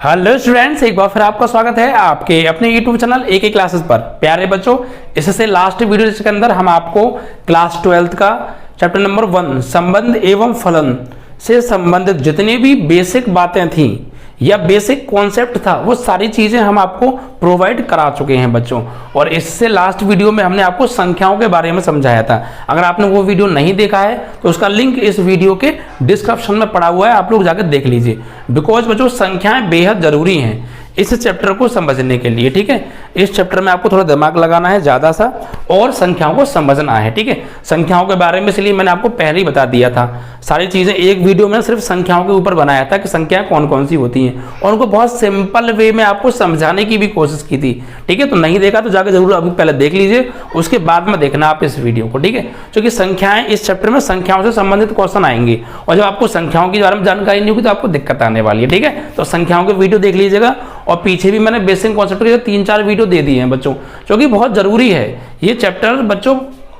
Hello students, एक बार फिर आपका स्वागत है आपके अपने YouTube चैनल AK क्लासेस पर। प्यारे बच्चों, इससे लास्ट वीडियो के अंदर हम आपको क्लास 12 का चैप्टर नंबर 1 संबंध एवं फलन से संबंधित जितनी भी बेसिक बातें थी या बेसिक कॉन्सेप्ट था वो सारी चीजें हम आपको प्रोवाइड करा चुके हैं बच्चों। और इससे लास्ट वीडियो में हमने आपको संख्याओं के बारे में समझाया था। अगर आपने वो वीडियो नहीं देखा है तो उसका लिंक इस वीडियो के डिस्क्रिप्शन में पड़ा हुआ है, आप लोग जाकर देख लीजिए। बिकॉज बच्चों संख्याएं बेहद जरूरी हैं इस चैप्टर को समझने के लिए। ठीक है, इस चैप्टर में आपको थोड़ा दिमाग लगाना है ज्यादा सा और संख्याओं को समझना है। ठीक है, संख्याओं के बारे में इसलिए मैंने आपको पहले ही बता दिया था। सारी चीजें एक वीडियो में सिर्फ संख्याओं के ऊपर बनाया था कि संख्याएं कौन कौन सी होती हैं और उनको बहुत सिंपल वे में आपको समझाने की भी कोशिश की थी। ठीक है, तो नहीं देखा तो जाकर जरूर अभी पहले देख लीजिए, उसके बाद में देखना आप इस वीडियो को। ठीक है, क्योंकि संख्याएं इस चैप्टर में संख्याओं से संबंधित क्वेश्चन आएंगे और जब आपको संख्याओं के बारे में जानकारी नहीं होगी तो आपको दिक्कत आने वाली है। ठीक है, तो संख्याओं के वीडियो देख लीजिएगा और पीछे भी मैंने बेसिक कॉन्सेप्ट के 3-4 वीडियो दे दिए हैं बच्चों, जो कि बहुत जरूरी है। ये चैप्टर बच्चों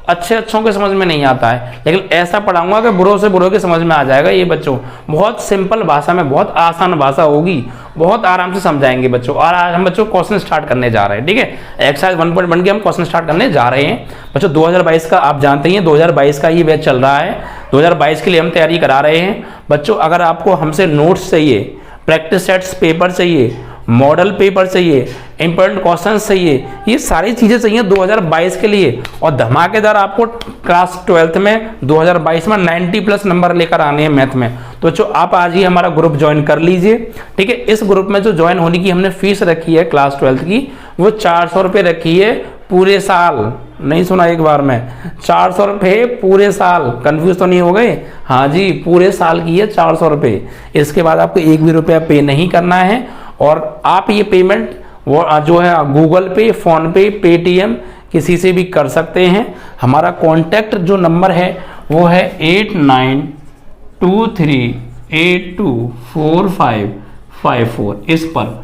अच्छों के समझ में नहीं आता है, लेकिन ऐसा पढ़ाऊंगा कि बुरों से बुरों के समझ में आ जाएगा। ये बच्चों बहुत सिंपल भाषा में, बहुत आसान भाषा होगी, बहुत आराम से समझाएंगे बच्चों। और आज हम बच्चों क्वेश्चन स्टार्ट करने जा रहे हैं। ठीक है, एक्सरसाइज 1.1 के हम क्वेश्चन स्टार्ट करने जा रहे हैं बच्चों। 2022 का आप जानते ही हैं, 2022 का ये बैच चल रहा है। 2022 के लिए हम तैयारी करा रहे हैं बच्चों। अगर आपको हमसे नोट्स चाहिए, प्रैक्टिस सेट्स पेपर चाहिए, मॉडल पेपर चाहिए, इंपॉर्टेंट क्वेश्चंस चाहिए, ये सारी चीजें चाहिए 2022 के लिए। और धमाकेदार आपको क्लास 12th में 2022 में 90+ नंबर लेकर आने हैं मैथ में। तो बच्चों आप आज ही हमारा ग्रुप ज्वाइन कर लीजिए। ठीक है, इस ग्रुप में जो ज्वाइन होने की हमने फीस रखी है क्लास 12th की, वो 400 रुपये रखी है पूरे साल। नहीं सुना एक बार में, 400 रुपये पूरे साल। कंफ्यूज तो नहीं हो गए? हाँ जी, पूरे साल की है 400 रुपये। इसके बाद आपको एक भी रुपया पे नहीं करना है और आप ये पेमेंट वो जो है गूगल पे, फोन पे, पेटीएम किसी से भी कर सकते हैं। हमारा कॉन्टैक्ट जो नंबर है वो है 8923824554। इस पर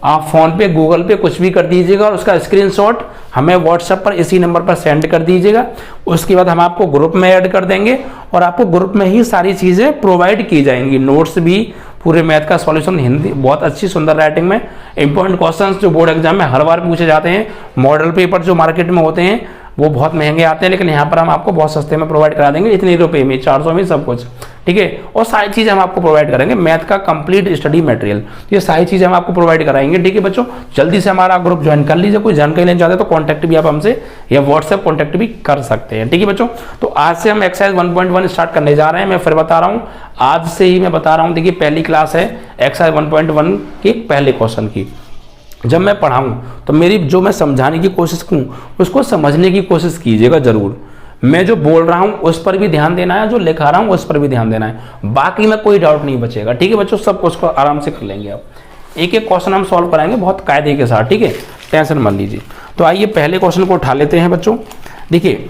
आप फोन पे, गूगल पे कुछ भी कर दीजिएगा और उसका स्क्रीनशॉट हमें व्हाट्सएप पर इसी नंबर पर सेंड कर दीजिएगा। उसके बाद हम आपको ग्रुप में ऐड कर देंगे और आपको ग्रुप में ही सारी चीज़ें प्रोवाइड की जाएंगी। नोट्स भी, पूरे मैथ का सॉल्यूशन हिंदी बहुत अच्छी सुंदर राइटिंग में, इंपॉर्टेंट क्वेश्चंस जो बोर्ड एग्जाम में हर बार पूछे जाते हैं, मॉडल पेपर जो मार्केट में होते हैं वो बहुत महंगे आते हैं, लेकिन यहाँ पर हम आपको बहुत सस्ते में प्रोवाइड करा देंगे। इतने रुपए में, 400 में सब कुछ। ठीक है, और सारी चीजें हम आपको प्रोवाइड करेंगे, मैथ का कंप्लीट स्टडी मटेरियल। तो ये सारी चीजें हम आपको प्रोवाइड कराएंगे। ठीक है बच्चों, जल्दी से हमारा ग्रुप ज्वाइन कर लीजिए। कोई जानकारी लेना चाहते हैं तो कॉन्टैक्ट भी आप हमसे या व्हाट्सएप कॉन्टैक्ट भी कर सकते हैं। ठीक है बच्चों, तो आज से हम एक्सरसाइज 1.1 स्टार्ट करने जा रहे हैं। मैं फिर बता रहा हूँ, आज से ही मैं बता रहा हूँ। देखिए, पहली क्लास है एक्सरसाइज 1.1 की पहले क्वेश्चन की। जब मैं पढ़ाऊं तो मेरी जो मैं समझाने की कोशिश करूं उसको समझने की कोशिश कीजिएगा जरूर। मैं जो बोल रहा हूं उस पर भी ध्यान देना है, जो लिखा रहा हूं उस पर भी ध्यान देना है। बाकी में कोई डाउट नहीं बचेगा। ठीक है बच्चों, सब कुछ को आराम से कर लेंगे। आप एक एक क्वेश्चन हम सॉल्व कराएंगे बहुत कायदे के साथ। ठीक है, टेंशन मत लीजिए। तो आइए पहले क्वेश्चन को उठा लेते हैं बच्चों। देखिए,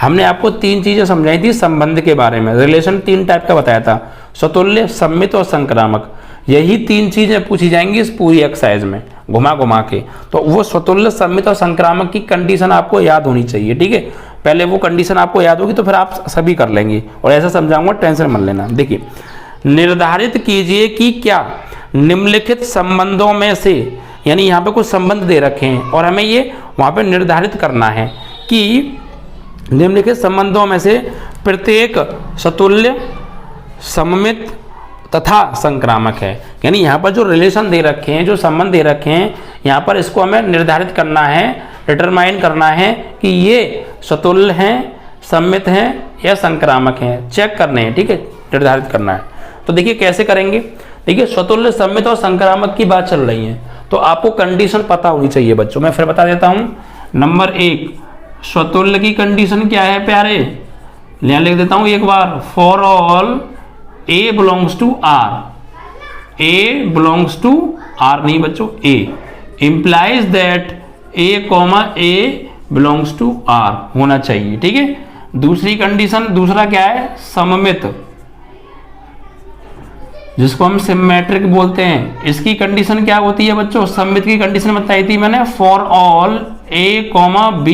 हमने आपको 3 चीजें समझाई थी संबंध के बारे में। रिलेशन 3 टाइप का बताया था, स्वतुल्य, सममित और संक्रामक। यही 3 चीजें पूछी जाएंगी इस पूरी एक्सरसाइज में घुमा घुमा के। तो वो स्वतुल्य, सममित और संक्रामक की कंडीशन आपको याद होनी चाहिए। ठीक है, पहले वो कंडीशन आपको याद होगी तो फिर आप सभी कर लेंगे। और ऐसा समझाऊंगा, टेंशन मत लेना। देखिए, निर्धारित कीजिए कि क्या निम्नलिखित संबंधों में से, यानी यहाँ पे कुछ संबंध दे रखे हैं और हमें ये वहां पे निर्धारित करना है कि निम्नलिखित संबंधों में से प्रत्येक स्वतुल्य, सममित तथा संक्रामक है। यानी यहाँ पर जो रिलेशन दे रखे हैं, जो संबंध दे रखे हैं, यहाँ पर इसको हमें निर्धारित करना है, डिटरमाइन करना है कि ये स्वतुल्य हैं, सममित हैं या संक्रामक हैं। चेक करने हैं। ठीक है, निर्धारित करना है। तो देखिए कैसे करेंगे। देखिए, स्वतुल्य, सममित और संक्रामक की बात चल रही है तो आपको कंडीशन पता होनी चाहिए बच्चों। मैं फिर बता देता हूँ। नंबर 1, स्वतुल्य की कंडीशन क्या है प्यारे? यहाँ लिख देता हूँ एक बार। For all A belongs to R, A belongs to R नहीं बच्चों, A implies that A, A belongs to R होना चाहिए। ठीक है, दूसरी कंडीशन, दूसरा क्या है? सममित, जिसको हम सिमेट्रिक बोलते हैं। इसकी कंडीशन क्या होती है बच्चों? सममित की कंडीशन बताई थी मैंने। For all A, B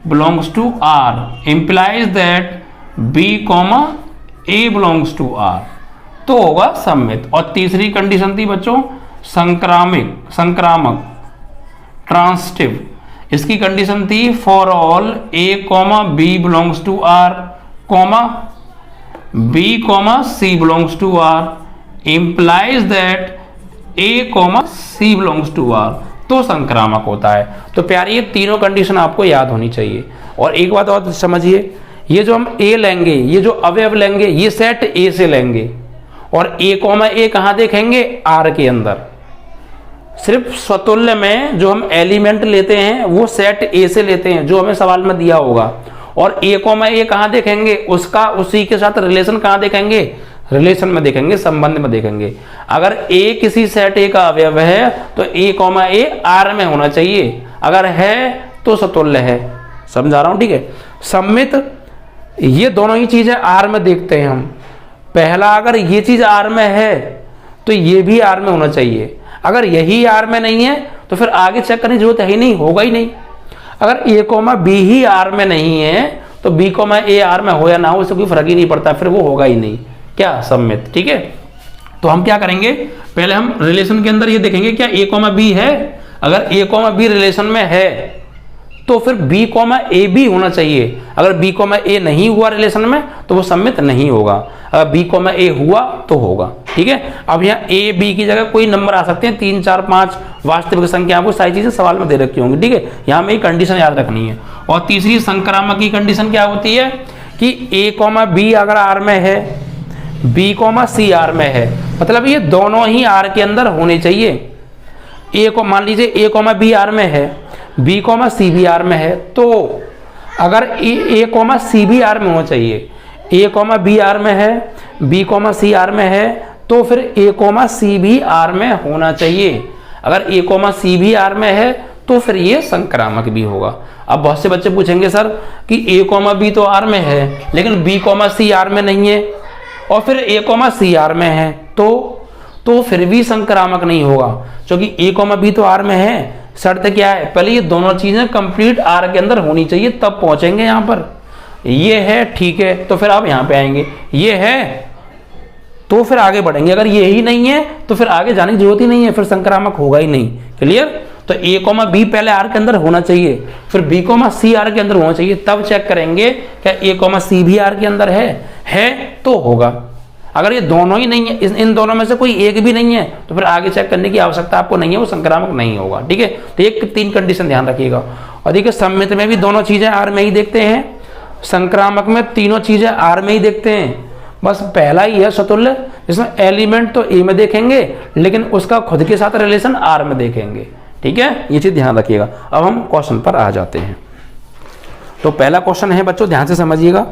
belongs to R implies that B, A belongs to R, तो होगा सममित। और तीसरी कंडीशन थी बच्चों संक्रामक ट्रांसिटिव, इसकी कंडीशन थी for all A comma B belongs to R comma B comma C belongs to R implies that A comma C belongs to R, तो संक्रामक होता है। तो प्यारे ये तीनों कंडीशन आपको याद होनी चाहिए। और एक बात और समझिए, ये जो हम ए लेंगे, ये जो अवयव लेंगे, ये सेट ए से लेंगे और ए कॉमा ए कहां देखेंगे, आर के अंदर। सिर्फ स्वतुल्य में जो हम एलिमेंट लेते हैं वो सेट ए से लेते हैं जो हमें सवाल में दिया होगा, और ए कॉमा ए कहां देखेंगे, उसका उसी के साथ रिलेशन कहां देखेंगे, रिलेशन में देखेंगे, संबंध में देखेंगे। अगर ए किसी सेट ए का अवयव है तो ए कॉमा ए आर में होना चाहिए, अगर है तो स्वतुल्य है। समझा रहा हूं, ठीक है। सम्मित, ये दोनों ही चीजें आर में देखते हैं हम। पहला, अगर ये चीज आर में है तो ये भी आर में होना चाहिए, अगर यही आर में नहीं है तो फिर आगे चेक करने की जरूरत है ही नहीं, होगा ही नहीं। अगर ए कॉमा बी ही आर में नहीं है तो बी कॉमा ए आर में हो या ना हो उससे कोई फर्क ही नहीं पड़ता, फिर वो होगा ही नहीं, क्या, सम्मित। ठीक है, तो हम क्या करेंगे, पहले हम रिलेशन के अंदर ये देखेंगे क्या ए कॉमा बी है। अगर ए कॉमा बी रिलेशन में है तो फिर बी कॉमा ए भी होना चाहिए। अगर बी कॉमा ए नहीं हुआ रिलेशन में तो वो सम्मित नहीं होगा, अगर बी कॉमा ए हुआ तो होगा। ठीक है, अब यहाँ ए बी की जगह कोई नंबर आ सकते हैं, 3 4 5 वास्तविक संख्या, आपको सारी चीजें सवाल में दे रखी होंगी। ठीक है, यहाँ में कंडीशन याद रखनी है। और तीसरी संक्रामक की कंडीशन क्या होती है कि ए कॉमा बी अगर आर में है, बी कॉमा सी आर में है, मतलब ये दोनों ही आर के अंदर होने चाहिए। ए को मान लीजिए ए कॉमा बी आर में है, बी कॉमा सी भी आर में है, तो अगर ए कॉमा सी भी आर में होना चाहिए, ए कॉमा बी आर में है, बी कॉमा सी आर में है, तो फिर ए कॉमा सी भी आर में होना चाहिए। अगर ए कॉमा सी भी आर में है तो फिर ये संक्रामक भी होगा। अब बहुत से बच्चे पूछेंगे सर कि ए कॉमा बी तो आर में है लेकिन बी कॉमा सी आर में नहीं है, और फिर ए कॉमा सी आर में है तो फिर भी संक्रामक नहीं होगा, क्योंकि ए कॉमा बी तो आर में है। शर्त क्या है, पहले ये दोनों चीजें कंप्लीट आर के अंदर होनी चाहिए तब पहुंचेंगे यहाँ पर। ये है, ठीक है, तो फिर आप यहाँ पे आएंगे, ये है तो फिर आगे बढ़ेंगे, अगर ये ही नहीं है तो फिर आगे जाने की जरूरत ही नहीं है, फिर संक्रामक होगा ही नहीं। क्लियर, तो ए कॉमा बी पहले आर के अंदर होना चाहिए, फिर बी कॉमा सी आर के अंदर होना चाहिए, तब चेक करेंगे क्या ए कॉमा सी भी आर के अंदर है तो होगा। अगर ये दोनों ही नहीं है, इन दोनों में से कोई एक भी नहीं है तो फिर आगे चेक करने की आवश्यकता आपको नहीं है, वो संक्रामक नहीं होगा। ठीक है, तो एक 3 कंडीशन ध्यान रखिएगा। और देखिए सम्मित में भी दोनों चीजें आर में ही देखते हैं, संक्रामक में तीनों चीजें आर में ही देखते हैं, बस पहला ही है स्वतुल्य, जिसमें एलिमेंट तो ए में देखेंगे लेकिन उसका खुद के साथ रिलेशन आर में देखेंगे। ठीक है, ये चीज ध्यान रखिएगा। अब हम क्वेश्चन पर आ जाते हैं। तो पहला क्वेश्चन है बच्चों, ध्यान से समझिएगा,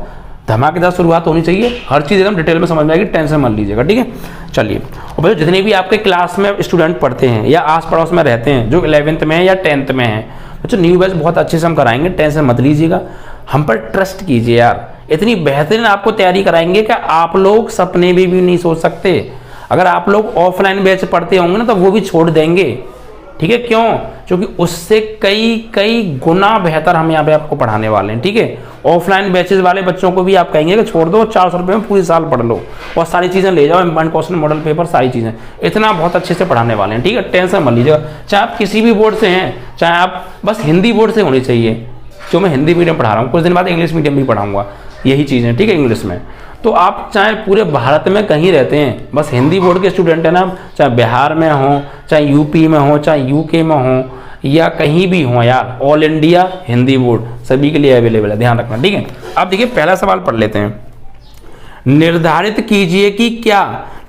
धमाकेदार शुरुआत होनी चाहिए, हर चीज एकदम डिटेल में समझ में आएगी, टेंशन मत लीजिएगा। ठीक है, चलिए। और बच्चों जितने भी आपके क्लास में स्टूडेंट पढ़ते हैं या आस पड़ोस में रहते हैं जो 11th में है या 10th में है, बच्चों न्यू बैच बहुत अच्छे से हम कराएंगे, टेंशन मत लीजिएगा, हम पर ट्रस्ट कीजिए यार। इतनी बेहतरीन आपको तैयारी कराएंगे कि आप लोग सपने में भी नहीं सोच सकते। अगर आप लोग ऑफलाइन बैच पढ़ते होंगे ना तो वो भी छोड़ देंगे। ठीक है, क्यों? क्योंकि उससे कई गुना बेहतर हम यहाँ पे आपको पढ़ाने वाले हैं। ठीक है, ऑफलाइन बैचेस वाले बच्चों को भी आप कहेंगे कि छोड़ दो, 400 रुपये में पूरी साल पढ़ लो और सारी चीज़ें ले जाओ, इम्पॉर्टेंट क्वेश्चन, मॉडल पेपर, सारी चीज़ें इतना बहुत अच्छे से पढ़ाने वाले हैं। ठीक है, टेंशन मत लीजिएगा, चाहे आप किसी भी बोर्ड से हैं, चाहे आप बस हिंदी बोर्ड से होनी चाहिए, जो मैं हिंदी मीडियम पढ़ा रहा हूँ, कुछ दिन बाद इंग्लिश मीडियम भी पढ़ाऊँगा, यही चीज़ें। ठीक है, इंग्लिश में तो आप चाहे पूरे भारत में कहीं रहते हैं, बस हिंदी बोर्ड के स्टूडेंट हैं ना, चाहे बिहार में हो, चाहे यूपी में हो, चाहे यूके में हो, या कहीं भी हो यार, ऑल इंडिया हिंदी बोर्ड सभी के लिए अवेलेबल है, ध्यान रखना। ठीक है, अब देखिए पहला सवाल पढ़ लेते हैं। निर्धारित कीजिए कि क्या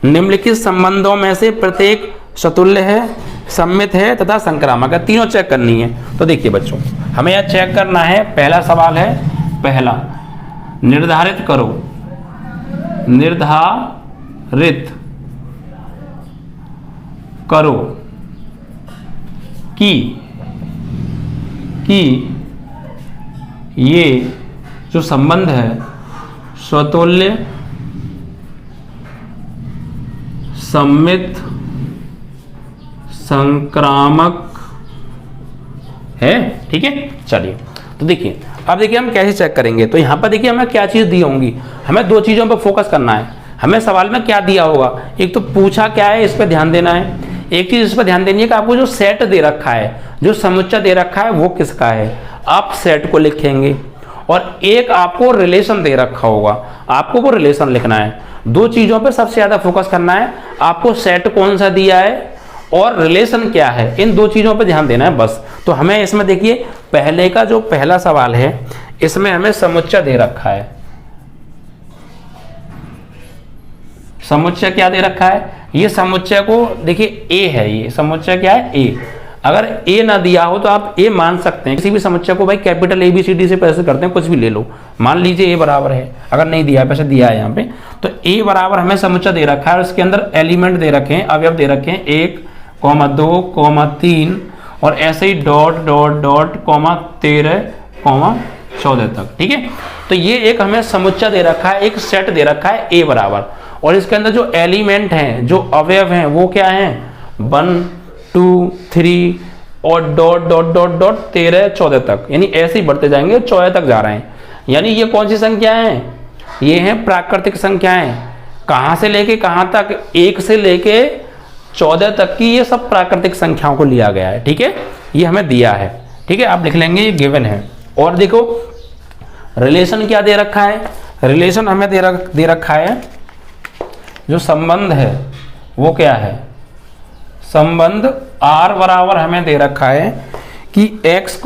निम्नलिखित संबंधों में से प्रत्येक सतुल्य है, सम्मित है तथा संक्रामक है। तीनों चेक करनी है। तो देखिए बच्चों, हमें यह चेक करना है, पहला सवाल है, पहला निर्धारित करो, निर्धारित करो कि ये जो संबंध है स्वतुल्य, सम्मित, संक्रामक है। ठीक है, चलिए तो देखिए, अब देखिए हम कैसे चेक करेंगे। तो यहाँ पर देखिए हमें क्या चीज़ दी होंगी, हमें 2 चीज़ों पर फोकस करना है। हमें सवाल में क्या दिया होगा, एक तो पूछा क्या है, इस पर ध्यान देना है, एक चीज इस पर ध्यान देनी है कि आपको जो सेट दे रखा है, जो समुच्चय दे रखा है वो किसका है, आप सेट को लिखेंगे। और एक आपको रिलेशन दे रखा होगा, आपको वो रिलेशन लिखना है। दो चीजों पे सबसे ज्यादा फोकस करना है, आपको सेट कौन सा दिया है और रिलेशन क्या है, इन दो चीजों पे ध्यान देना है बस। तो हमें इसमें देखिए पहले का जो पहला सवाल है इसमें हमें समुच्चय दे रखा है। समुच्चय क्या दे रखा है, ये समुच्चय को देखिए ए है, ये समुच्चय क्या है ए। अगर ए ना दिया हो तो आप ए मान सकते हैं, किसी भी समुच्चय को भाई कैपिटल ABCD से पैसे करते हैं, कुछ भी ले लो, मान लीजिए ए बराबर है, अगर नहीं दिया है पैसे दिया है यहाँ पे, तो ए बराबर हमें समुच्चय दे रखा है, उसके अंदर एलिमेंट दे रखे हैं, अवयव दे रखे हैं 1, 2, 3 और ऐसे ही डॉट डॉट डॉट 13, 14 तक, ठीक है। तो ये एक हमें समुच्चय दे रखा है, एक सेट दे रखा है ए बराबर, और इसके अंदर जो एलिमेंट हैं, जो अवयव हैं वो क्या हैं, 1, 2, 3 और डॉट डॉट डॉट डॉट 13, 14 तक, यानी ऐसे ही बढ़ते जाएंगे, 14 तक जा रहे हैं। यानी ये कौन सी संख्या है, ये हैं प्राकृतिक संख्याएं। कहां से लेके कहां तक, 1 से लेके 14 तक की ये सब प्राकृतिक संख्याओं को लिया गया है, ठीक है, ये हमें दिया है, ठीक है, आप लिख लेंगे ये गिवन है। और देखो रिलेशन क्या दे रखा है, रिलेशन हमें दे रखा है, जो संबंध है वो क्या है, संबंध R बराबर हमें दे रखा है कि x,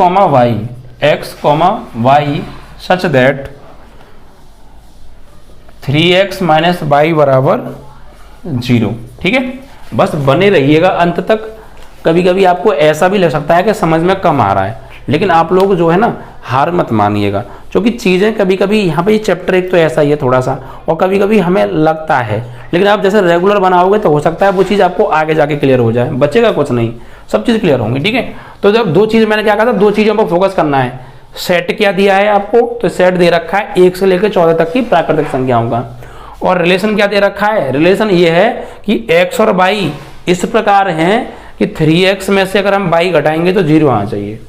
y such that 3x - y बराबर 0, ठीक है। बस बने रहिएगा अंत तक। कभी कभी आपको ऐसा भी लग सकता है कि समझ में कम आ रहा है, लेकिन आप लोग जो है ना हार मत मानिएगा, क्योंकि चीज़ें कभी कभी यहाँ पे ये चैप्टर एक तो ऐसा ही है थोड़ा सा, और कभी कभी हमें लगता है, लेकिन आप जैसे रेगुलर बनाओगे तो हो सकता है वो चीज़ आपको आगे जाके क्लियर हो जाए, बचेगा कुछ नहीं, सब चीज़ क्लियर होंगी, ठीक है। तो जब दो चीज़ मैंने क्या कहा था, दो चीज़ों पर फोकस करना है। सेट क्या दिया है आपको, तो सेट दे रखा है 1 से लेकर 14 तक की प्राकृतिक संख्याओं का। और रिलेशन क्या दे रखा है, रिलेशन ये है कि x और y इस प्रकार हैं कि 3x में से अगर हम y घटाएंगे तो 0 आना चाहिए।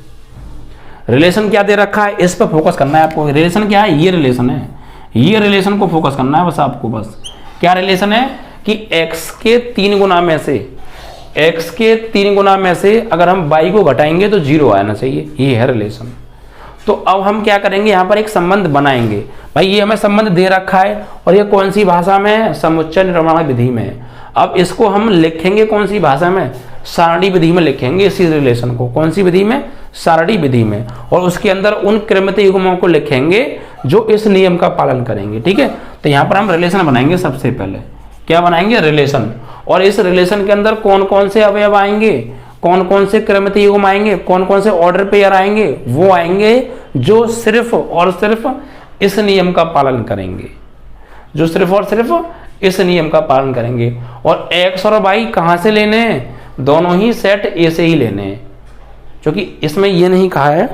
रिलेशन क्या दे रखा है, इस पर फोकस करना है आपको। रिलेशन क्या है, ये रिलेशन है, ये रिलेशन को फोकस करना है बस आपको। बस क्या रिलेशन है कि x के 3 गुना में से, x के 3 गुना में से अगर हम y को घटाएंगे तो 0 आना चाहिए, ये है रिलेशन। तो अब हम क्या करेंगे, यहाँ पर एक संबंध बनाएंगे। भाई ये हमें संबंध दे रखा है और ये कौन सी भाषा में है, समुच्चय निर्माण विधि में है। अब इसको हम लिखेंगे कौन सी भाषा में, सारणी विधि में लिखेंगे इसी रिलेशन को। कौन सी विधि में, सारणी विधि में। और उसके अंदर उन क्रमित युग्मों को लिखेंगे जो इस नियम का पालन करेंगे, ठीक है। तो यहाँ पर हम रिलेशन बनाएंगे, सबसे पहले क्या बनाएंगे, रिलेशन। और इस रिलेशन के अंदर कौन कौन से अवयव आएंगे, कौन कौन से क्रमित युग्म आएंगे, कौन कौन से ऑर्डर पेयर आएंगे, वो आएंगे जो सिर्फ और सिर्फ इस नियम का पालन करेंगे, जो सिर्फ और सिर्फ इस नियम का पालन करेंगे। और x और y कहाँ से लेने हैं, दोनों ही सेट A से ही लेने हैं, क्योंकि इसमें ये नहीं कहा है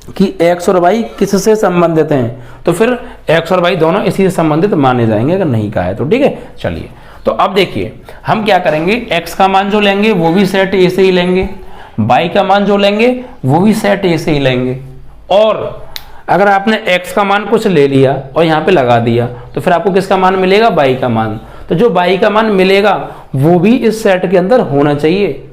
कि x और y किससे संबंधित हैं, तो फिर x और y दोनों इसी से संबंधित माने जाएंगे, अगर नहीं कहा है तो, ठीक है। चलिए तो अब देखिए हम क्या करेंगे, x का मान जो लेंगे वो भी सेट A से ही लेंगे, y का मान जो लेंगे वो भी सेट A से ही लेंगे। और अगर आपने x का मान कुछ ले लिया और यहाँ पे लगा दिया तो फिर आपको किसका मान मिलेगा, y का मान। तो जो y का मान मिलेगा वो भी इस सेट के अंदर होना चाहिए।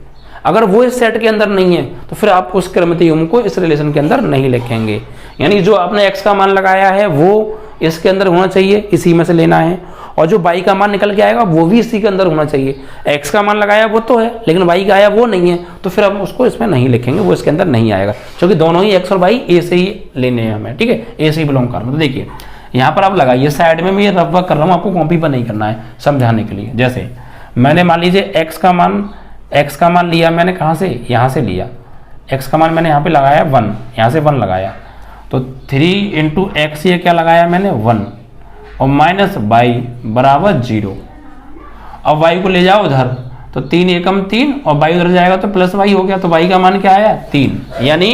अगर वो इस सेट के अंदर नहीं है तो फिर आप उस क्रमित युग्म को इस रिलेशन के अंदर नहीं लिखेंगे। यानी जो आपने x का मान लगाया है वो इसके अंदर होना चाहिए, इसी में से लेना है। और जो y का मान निकल के आएगा वो भी इसी के अंदर होना चाहिए। x का मान लगाया वो तो है, लेकिन y का आया वो नहीं है, तो फिर हम उसको इसमें नहीं लिखेंगे, वो इसके अंदर नहीं आएगा, क्योंकि दोनों ही x और y A से ही लेने हैं हमें, ठीक है, A से ही बिलोंग करना। तो देखिए यहाँ पर आप लगाइए, साइड में मैं ये रफ वर्क कर रहा हूँ, आपको कॉपी पर नहीं करना है, समझाने के लिए। जैसे मैंने मान लीजिए x का मान लिया मैंने, कहाँ से, यहाँ से लिया। x का मान मैंने यहाँ पे लगाया 1, यहाँ से 1 लगाया, तो 3 × x ये क्या लगाया मैंने 1, और माइनस y बराबर 0। अब y को ले जाओ उधर, तो 3 एकम 3 और y उधर जाएगा तो प्लस y हो गया, तो y का मान क्या आया 3। यानी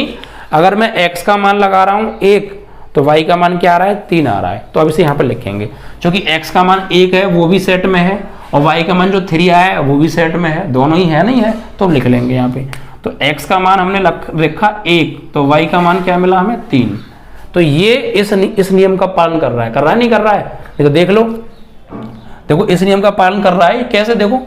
अगर मैं x का मान लगा रहा हूँ 1 तो y का मान क्या आ रहा है 3 आ रहा है। तो अब इसे यहाँ पर लिखेंगे, क्योंकि x का मान 1 है वो भी सेट में है, और y का मान जो 3 आया है वो भी सेट में है, दोनों ही है नहीं है, तो लिख लेंगे यहाँ पे। तो x का मान हमने रखा 1, तो y का मान क्या मिला हमें 3। तो ये इस नियम का पालन कर रहा है, नहीं कर रहा है, देखो देख लो, देखो इस नियम का पालन कर रहा है। कैसे, देखो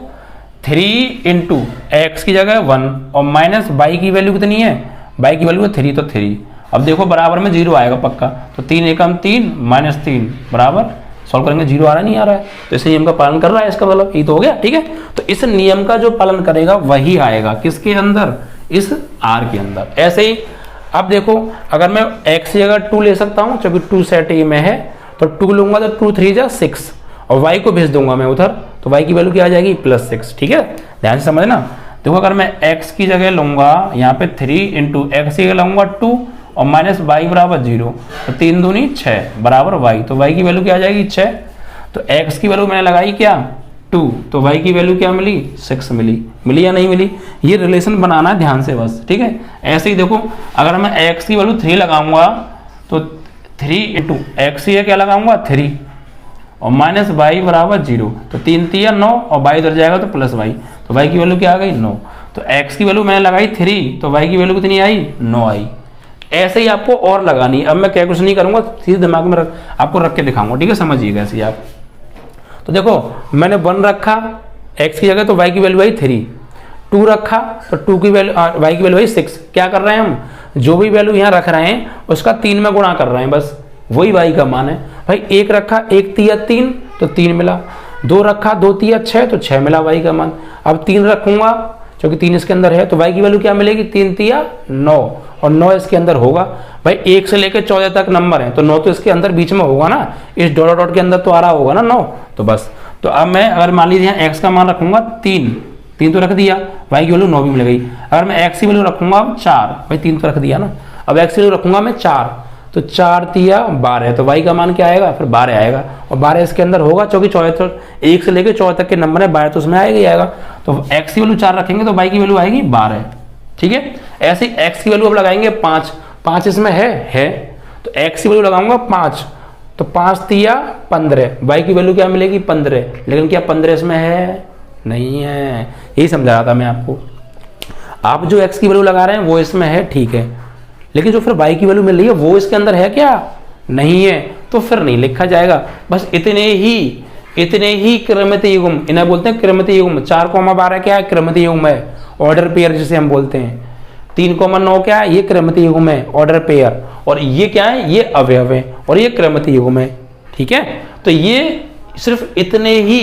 3 इंटू एक्स की जगह 1 और माइनस वाई की वैल्यू कितनी है, वाई की वैल्यू है 3 तो 3। अब देखो बराबर में 0 आएगा पक्का, तो 3 एकम 3 माइनस 3 बराबर, सॉल्व करेंगे 0 आ रहा नहीं आ रहा है, तो इस नियम का पालन कर रहा है, इसका मतलब ये तो हो गया। ठीक है, तो इस नियम का जो पालन करेगा वही आएगा किसके अंदर, इस आर के अंदर। ऐसे ही अब देखो अगर मैं x की जगह 2 ले सकता हूँ क्योंकि 2 सेट ए में है, तो 2 लूंगा तो 2 3 जा 6 और y को भेज दूंगा मैं उधर, तो y की वैल्यू क्या आ जाएगी +6। ठीक है, ध्यान से समझना। देखो अगर मैं x की जगह लूंगा यहाँ पे 3 इंटू एक्स की जगह लूंगा 2 और माइनस वाई बराबर 0, तो 3 दूनी 6 बराबर y, तो y की वैल्यू क्या आ जाएगी 6। तो x की वैल्यू मैंने लगाई क्या 2, तो y की वैल्यू क्या मिली 6 मिली या नहीं मिली, ये रिलेशन बनाना है ध्यान से बस। ठीक है, ऐसे ही देखो अगर मैं x की वैल्यू 3 लगाऊंगा तो 3 इंटू एक्स की क्या लगाऊंगा 3 और माइनस वाई बराबर 0, तो 3 3 9 और y इधर जाएगा तो प्लस वाई, तो y की वैल्यू क्या आ गई 9। तो x की वैल्यू मैंने लगाई 3, तो y की वैल्यू कितनी आई 9 आई। ऐसे ही आपको और लगानी। अब मैं कैलकुलेशन नहीं करूंगा, सीधे दिमाग में आपको रख के दिखाऊंगा। ठीक है, समझिएगा ऐसे आप। तो देखो मैंने 1 रखा x की जगह, तो y की वैल्यू आई 3, 2 रखा तो 2 की वैल्यू y की वैल्यू आई 6। क्या कर रहे हैं हम, जो भी वैल्यू यहाँ रख रहे हैं उसका 3 में गुणा कर रहे हैं, बस वही y का मान है। भाई 1 रखा 1 तिया 3 तो 3 मिला, 2 रखा 2 तिया 6 तो 6 मिला y का मान। अब 3 रखूंगा क्योंकि 3 इसके अंदर है, तो y की वैल्यू क्या मिलेगी 3 तिया 9 और 9 इसके अंदर होगा। भाई 1 से लेकर 14 तक नंबर है, तो 9 तो इसके अंदर बीच में होगा ना, इस डॉट डॉट के अंदर तो आ रहा होगा ना 9, तो बस। तो अब मैं अगर मान लीजिए x का मान रखूंगा 3 तो रख दिया, y की वैल्यू 9 भी मिल गई। अगर मैं x की वैल्यू रखूंगा 4, भाई 3 तो रख दिया ना, अब x की वैल्यू रखूंगा मैं 4, तो 4 तिया 12, तो y का मान क्या आएगा फिर 12 आएगा, और 12 इसके अंदर होगा क्योंकि 1 से लेकर 14 तक के नंबर है, 12 तो उसमें आएगा ही आएगा। तो x की वैल्यू 4 रखेंगे तो y की वैल्यू आएगी 12। ठीक है, ऐसे ही x की वैल्यू अब लगाएंगे 5 इसमें है, तो x की वैल्यू लगाऊंगा 5, तो 5 तिया 15, y की वैल्यू क्या मिलेगी 15, लेकिन क्या 15 इसमें है नहीं है, यही समझा रहा था मैं आपको। आप जो x की वैल्यू लगा रहे हैं वो इसमें है, ठीक है, लेकिन जो फिर y की वैल्यू मिल रही है वो इसके अंदर है क्या नहीं है, तो फिर नहीं लिखा जाएगा। बस इतने ही क्रमित युग्म, इन्हें बोलते हैं क्रमित युग्म। 4,12 क्या है क्रमित युग्म है, ऑर्डर पेयर जिसे हम बोलते हैं। 3,9 क्या है, ये क्रमित युग्म है, ऑर्डर पेयर। और ये क्या है, ये अवयव है और ये क्रमित युग्म है। ठीक है, तो ये सिर्फ इतने ही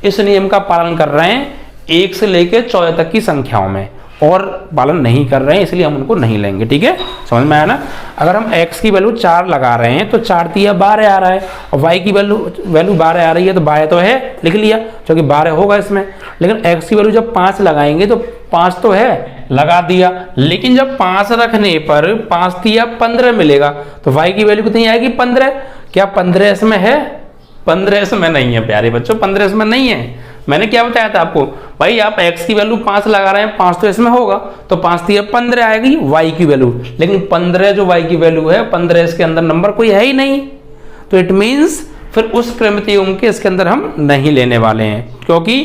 इस नियम का पालन कर रहे हैं 1 से लेकर 14 तक की संख्याओं में, और पालन नहीं कर रहे हैं, इसलिए हम उनको नहीं लेंगे। ठीक है, समझ में आया ना। अगर हम x की वैल्यू 4 लगा रहे हैं तो 4 तिया 12 आ रहा है, और y की वैल्यू 12 आ रही है, तो 12 तो है लिख लिया क्योंकि 12 होगा इसमें। लेकिन x की वैल्यू जब 5 लगाएंगे तो 5 तो है लगा दिया, लेकिन जब 5 रखने पर 5 तिया 15 मिलेगा, तो y की वैल्यू कितनी आएगी 15। क्या 15 इसमें है, 15 इसमें नहीं है प्यारे बच्चों, 15 इसमें नहीं है। मैंने क्या बताया था आपको, भाई आप x की वैल्यू 5 लगा रहे हैं, 5 तो इसमें होगा, तो 5 तिया 15 आएगी y की वैल्यू, लेकिन 15 जो y की वैल्यू है 15 इसके अंदर नंबर कोई है ही नहीं, तो इट मीन्स फिर उस क्रमित युग्म के इसके अंदर हम नहीं लेने वाले हैं, क्योंकि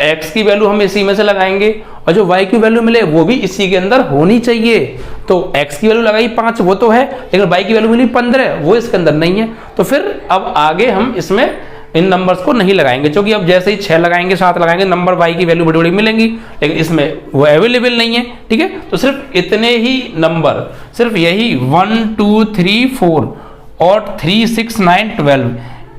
x की वैल्यू हम इसी में से लगाएंगे और जो y की वैल्यू मिले वो भी इसी के अंदर होनी चाहिए। तो x की वैल्यू लगाई 5 वो तो है, लेकिन y की वैल्यू मिली 15 वो इसके अंदर नहीं है, तो फिर अब आगे हम इसमें इन नंबर्स को नहीं लगाएंगे, क्योंकि अब जैसे ही 6 लगाएंगे 7 लगाएंगे नंबर y की वैल्यू बड़ी बड़ी मिलेंगी, लेकिन इसमें वो अवेलेबल नहीं है। ठीक है, तो सिर्फ इतने ही नंबर, सिर्फ यही 1 2 3 4 और 3 6 9 12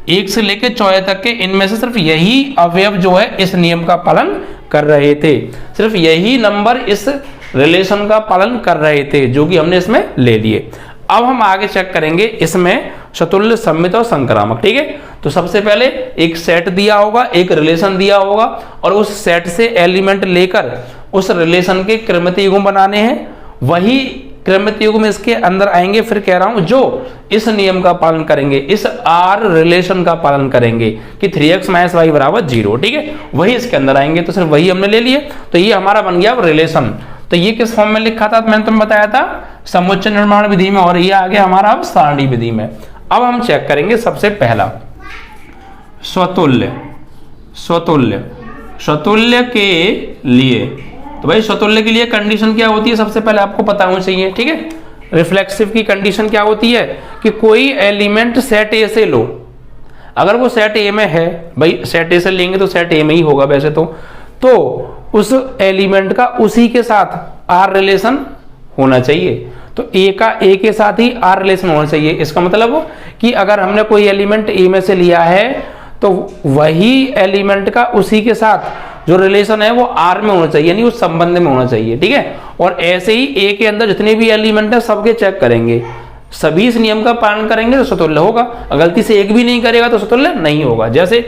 1 से लेकर 14 तक के, इनमें से सिर्फ यही अवयव जो है इस नियम का पालन कर रहे थे, सिर्फ यही नंबर इस रिलेशन का पालन कर रहे थे, जो कि हमने इसमें ले लिए। अब हम आगे चेक करेंगे इसमें सतुल्य, सममित और संक्रामक। ठीक है, तो सबसे पहले एक सेट दिया होगा, एक रिलेशन दिया होगा, और उस सेट से एलिमेंट लेकर उस रिलेशन के क्रमित युग्म बनाने हैं। वही क्रमित युग्म इसके अंदर आएंगे, फिर कह रहा हूं जो इस नियम का पालन करेंगे, इस आर रिलेशन का पालन करेंगे कि 3x - y = 0। ठीक है, वही इसके अंदर आएंगे, तो सिर्फ वही हमने ले लिए, तो ये हमारा बन गया रिलेशन। तो ये किस फॉर्म में लिखा था, मैंने तुम्हें बताया था समुच्चय निर्माण विधि में, और ये आ गया हमारा अब सारणी विधि में। अब हम चेक करेंगे सबसे पहला स्वतुल्य। स्वतुल्य के लिए, तो भाई स्वतुल्य के लिए कंडीशन क्या होती है, सबसे पहले आपको पता होना चाहिए। ठीक है, रिफ्लेक्सिव की कंडीशन क्या होती है कि कोई एलिमेंट सेट ए से लो, अगर वो सेट ए में है, भाई सेट ए से लेंगे तो सेट ए में ही होगा वैसे तो उस एलिमेंट का उसी के साथ आर रिलेशन होना चाहिए। तो ए का ए के साथ ही आर रिलेशन होना चाहिए। इसका मतलब कि अगर हमने कोई एलिमेंट ए में से लिया है तो वही एलिमेंट का उसी के साथ जो रिलेशन है वो आर में होना चाहिए, यानी उस संबंध में होना चाहिए, ठीक है। और ऐसे ही ए के अंदर जितने भी एलिमेंट है सबके चेक करेंगे, सभी इस नियम का पालन करेंगे तो स्वतुल्य होगा। गलती से एक भी नहीं करेगा तो स्वतुल्य नहीं होगा। जैसे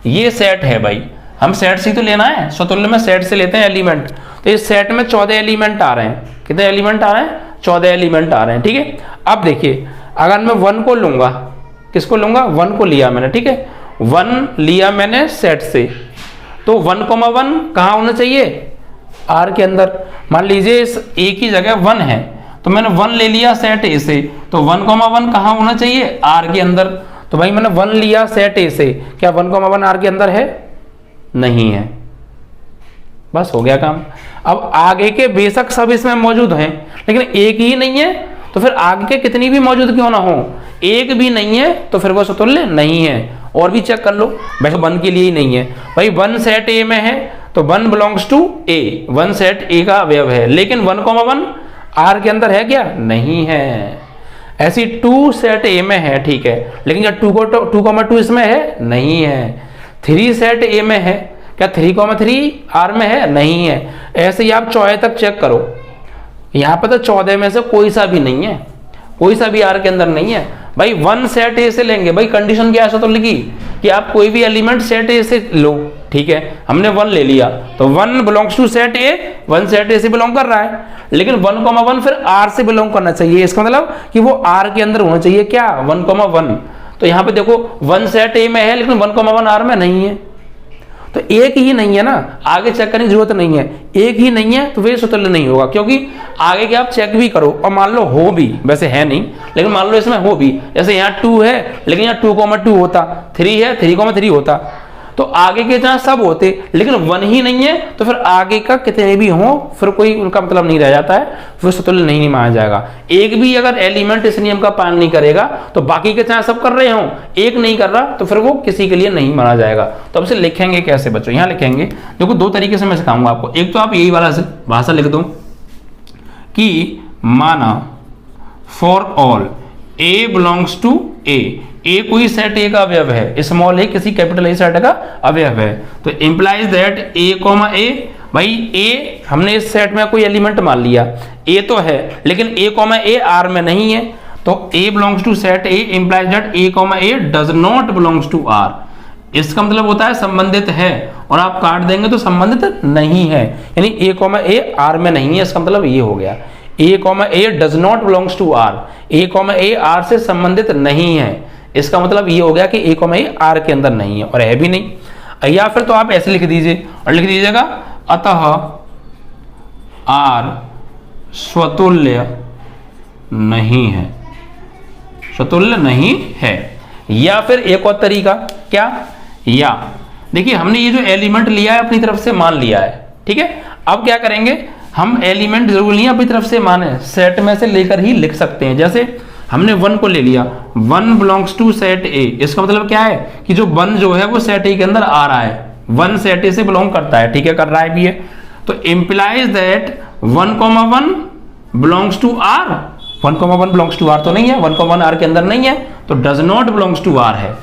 ये सेट है भाई, हम सेट से तो लेना है, स्वतुल्य में सेट से लेते हैं एलिमेंट। तो इस सेट में 14 एलिमेंट आ रहे हैं। कितने एलिमेंट आ रहे हैं? 14 एलिमेंट आ रहे हैं, ठीक है। अब देखिए अगर मैं 1 को लूंगा, किसको लूंगा? 1 को लिया मैंने, ठीक है। 1 लिया मैंने सेट से, तो 1,1 कहाँ होना चाहिए? आर के अंदर। मान लीजिए इस ए की जगह 1 है, तो मैंने 1 ले लिया सेट ए से, तो 1,1 कहाँ होना चाहिए? आर के अंदर। तो भाई मैंने 1 लिया सेट ए से, क्या 1,1 आर के अंदर है? नहीं है। बस हो गया काम। अब आगे के बेशक सब इसमें मौजूद हैं, लेकिन एक ही नहीं है, तो फिर आगे के कितनी भी मौजूद क्यों ना हो, एक भी नहीं है तो फिर वो स्वतुल्य नहीं है। और भी चेक कर लो, वैसे 1 के लिए ही नहीं है भाई। 1 सेट ए में है तो 1 belongs to A, 1 set A का अवयव है, लेकिन 1,1 आर के अंदर है क्या? नहीं है। ऐसी 2 सेट ए में है, ठीक है, लेकिन क्या 2,2 इसमें है? नहीं है। 3 सेट ए में है, क्या 3,3 आर में है? नहीं है। ऐसे ही आप 14 तक चेक करो, यहां पर तो 14 में से कोई सा भी नहीं है, कोई सा भी आर के अंदर नहीं है। भाई 1 सेट ए से लेंगे, भाई कंडीशन क्या है स्वतुल्य की, कि आप कोई भी एलिमेंट सेट ए से लो, ठीक है। हमने 1 ले लिया तो 1 belongs to set A, 1 set A से बिलोंग कर रहा है, लेकिन 1,1 फिर आर से बिलोंग करना चाहिए। इसका मतलब कि वो आर के अंदर होना चाहिए, क्या? 1,1। तो यहां पे देखो 1 सेट ए में है लेकिन 1,1 आर में नहीं है, तो एक ही नहीं है ना, आगे चेक करने की जरूरत नहीं है। एक ही नहीं है तो वे स्वतुल्य नहीं होगा, क्योंकि आगे के आप चेक भी करो और मान लो हो भी, वैसे है नहीं लेकिन मान लो इसमें हो भी, जैसे यहाँ 2 है लेकिन यहाँ 2,2 होता, 3 है 3,3 होता, तो आगे के जहां सब होते लेकिन 1 ही नहीं है, तो फिर आगे का कितने भी हो फिर कोई उनका मतलब नहीं रह जाता है, फिर स्वतुल्य नहीं माना जाएगा। एक भी अगर एलिमेंट इस नियम का पालन नहीं करेगा तो बाकी के चाहे सब कर रहे हो, एक नहीं कर रहा तो फिर वो किसी के लिए नहीं माना जाएगा। तो अब से लिखेंगे कैसे बच्चों? यहां लिखेंगे, देखो 2 तरीके से मैं सिखाऊंगा आपको। एक तो आप यही वाला भाषा लिख दो कि माना for all A belongs to A कोई सेट ए का अवयव है, स्मॉल ए किसी कैपिटल ए सेट का अवयव है, तो इंप्लाइज दैट ए कॉमा ए, भाई ए हमने इस सेट में कोई एलिमेंट मान लिया, ए तो है लेकिन ए कॉमा ए आर में नहीं है, तो A belongs to set A implies that A comma A does not belongs to R. इसका मतलब होता है संबंधित है, और आप काट देंगे तो संबंधित नहीं है, यानी ए कॉमा ए आर में नहीं है। इसका मतलब ये हो गया A comma A does not belongs to R, A comma A R से संबंधित नहीं है। इसका मतलब ये हो गया कि ए कॉमा ए आर के अंदर नहीं है और है भी नहीं। या फिर तो आप ऐसे लिख दीजिए और लिख दीजिएगा अतः आर स्वतुल्य नहीं है, स्वतुल्य नहीं है। या फिर एक और तरीका क्या, या देखिए हमने ये जो एलिमेंट लिया है अपनी तरफ से मान लिया है, ठीक है। अब क्या करेंगे, हम एलिमेंट जरूर नहीं अपनी तरफ से माने, सेट में से लेकर ही लिख सकते हैं। जैसे हमने 1 को ले लिया, 1 बिलोंग्स टू सेट ए, इसका मतलब क्या है कि जो 1 जो है वो सेट ए के अंदर आ रहा है, 1 सेट ए से बिलोंग करता है, ठीक है, कर रहा है भी है, तो implies that 1,1 belongs to R. 1,1 belongs to R तो नहीं है, 1,1 आर के अंदर नहीं है, तो does not belongs to R है,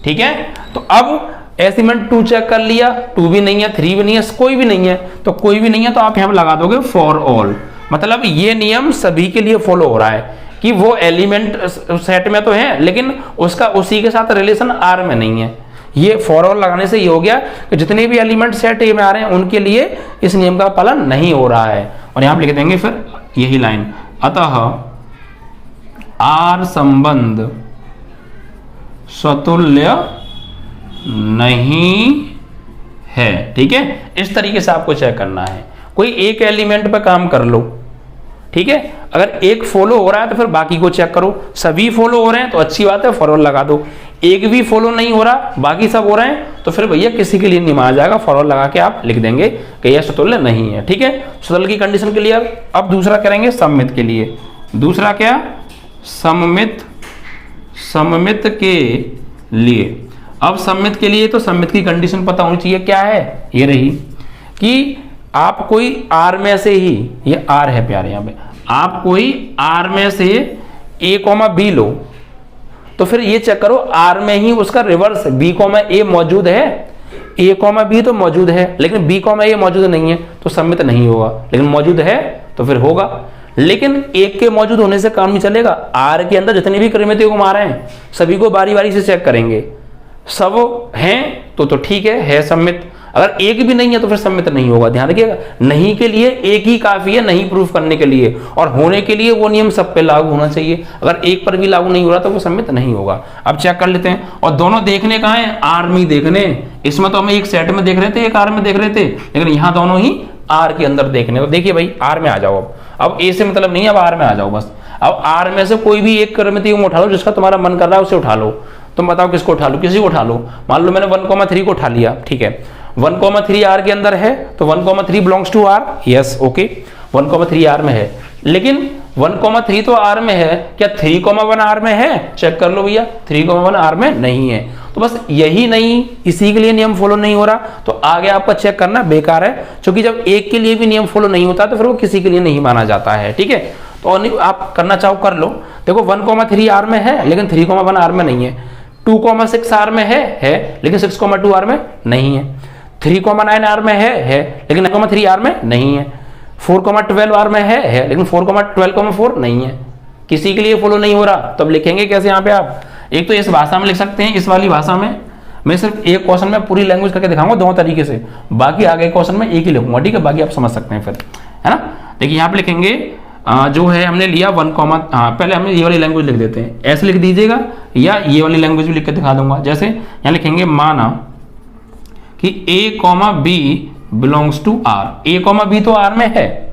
ठीक है। तो अब ऐसे मैंने 2 चेक कर लिया, 2 भी नहीं है, 3 भी नहीं है, कोई भी नहीं है, तो कोई भी नहीं है तो आप यहां लगा दोगे फॉर ऑल, मतलब ये नियम सभी के लिए फॉलो हो रहा है कि वो एलिमेंट सेट में तो है लेकिन उसका उसी के साथ रिलेशन आर में नहीं है। ये फॉर ऑल लगाने से ये हो गया कि जितने भी एलिमेंट सेट ए में आ रहे हैं उनके लिए इस नियम का पालन नहीं हो रहा है। और यहां लिख देंगे फिर यही लाइन, अतः आर संबंध स्वतुल्य नहीं है, ठीक है। इस तरीके से आपको चेक करना है, कोई एक एलिमेंट पर काम कर लो, ठीक है। अगर एक फॉलो हो रहा है तो फिर बाकी को चेक करो, सभी फॉलो हो रहे हैं तो अच्छी बात है फॉरवर्ड लगा दो, एक भी फॉलो नहीं हो रहा बाकी सब हो रहे हैं तो फिर भैया किसी के लिए नहीं माना जाएगा, फॉरवर्ड लगा के आप लिख देंगे कि यह स्वतुल्य नहीं है, ठीक है। स्वतुल्य की कंडीशन क्लियर। अब दूसरा करेंगे सममित के लिए। दूसरा क्या, सममित, सममित के लिए। अब सममित के लिए तो सममित की कंडीशन पता होनी चाहिए, क्या है, ये रही कि आप कोई आर में से ही, ये आर है प्यारे यहाँ पे, आप कोई आर में से ए कॉमा बी लो, तो फिर ये चेक करो आर में ही उसका रिवर्स बी कॉमा ए मौजूद है, ए कॉमा बी तो मौजूद है लेकिन बी कॉमा ए मौजूद नहीं है तो सम्मित नहीं होगा, लेकिन मौजूद है तो फिर होगा। लेकिन एक के मौजूद होने से काम नहीं चलेगा, आर के अंदर जितने भी कृमितीय गुण आ रहे हैं सभी को बारी बारी से चेक करेंगे, सब हैं तो ठीक है सम्मित, अगर एक भी नहीं है तो फिर सम्मित नहीं होगा। ध्यान रखिएगा, नहीं के लिए एक ही काफी है नहीं प्रूफ करने के लिए, और होने के लिए वो नियम सब पे लागू होना चाहिए, अगर एक पर भी लागू नहीं हो रहा तो वो सम्मित नहीं होगा। अब चेक कर लेते हैं, और दोनों देखने कहाँ है, आर में देखने, इसमें तो हम एक सेट में देख रहे थे एक आर में देख रहे थे, लेकिन यहाँ दोनों ही आर के अंदर देखने। तो देखिए भाई आर में आ जाओ, अब ए से मतलब नहीं, अब आर में आ जाओ बस। अब आर में से कोई भी एक कृमितीय उठा लो जिसका तुम्हारा मन कर रहा है उसे उठा लो, तुम बताओ किसको उठा लो, किसी को उठा लो। मान लो मैंने 1,3 को उठा लिया, ठीक है, 1,3 आर के अंदर है तो 1,3 belongs to R, yes okay, 1,3 R में है, लेकिन 1,3 तो आर में है, क्या 3,1 आर में है, चेक कर लो भैया, 3,1 आर में नहीं है। तो बस यही नहीं, इसी के लिए नियम फॉलो नहीं हो रहा, तो आगे आपका चेक करना बेकार है, क्योंकि जब एक के लिए भी नियम फॉलो नहीं होता तो फिर वो किसी के लिए नहीं माना जाता है, ठीक है। तो आप करना चाहो कर लो। देखो 1,3 आर में है लेकिन 3,1 आर में नहीं है, 2,6 आर में है लेकिन 6,2 आर में नहीं है, 3,9 आर में है लेकिन 9,3 आर में नहीं है, 4,12 आर में है लेकिन 4,12,4 नहीं है, किसी के लिए फॉलो नहीं हो रहा। तो अब लिखेंगे कैसे यहाँ पे आप, एक तो इस भाषा में लिख सकते हैं, इस वाली भाषा में, मैं सिर्फ एक क्वेश्चन में पूरी लैंग्वेज करके दिखाऊंगा दोनों तरीके से, बाकी आगे क्वेश्चन में एक ही लिखूंगा, ठीक है, बाकी आप समझ सकते हैं फिर, है ना। देखिए यहाँ पे लिखेंगे जो है हमने लिया 1, पहले हमने ये वाली लैंग्वेज लिख देते हैं, ऐसे लिख दीजिएगा, या ये वाली लैंग्वेज भी लिख के दिखा दूंगा। जैसे यहाँ लिखेंगे माना कि a, b belongs to R, a, b तो आर में है,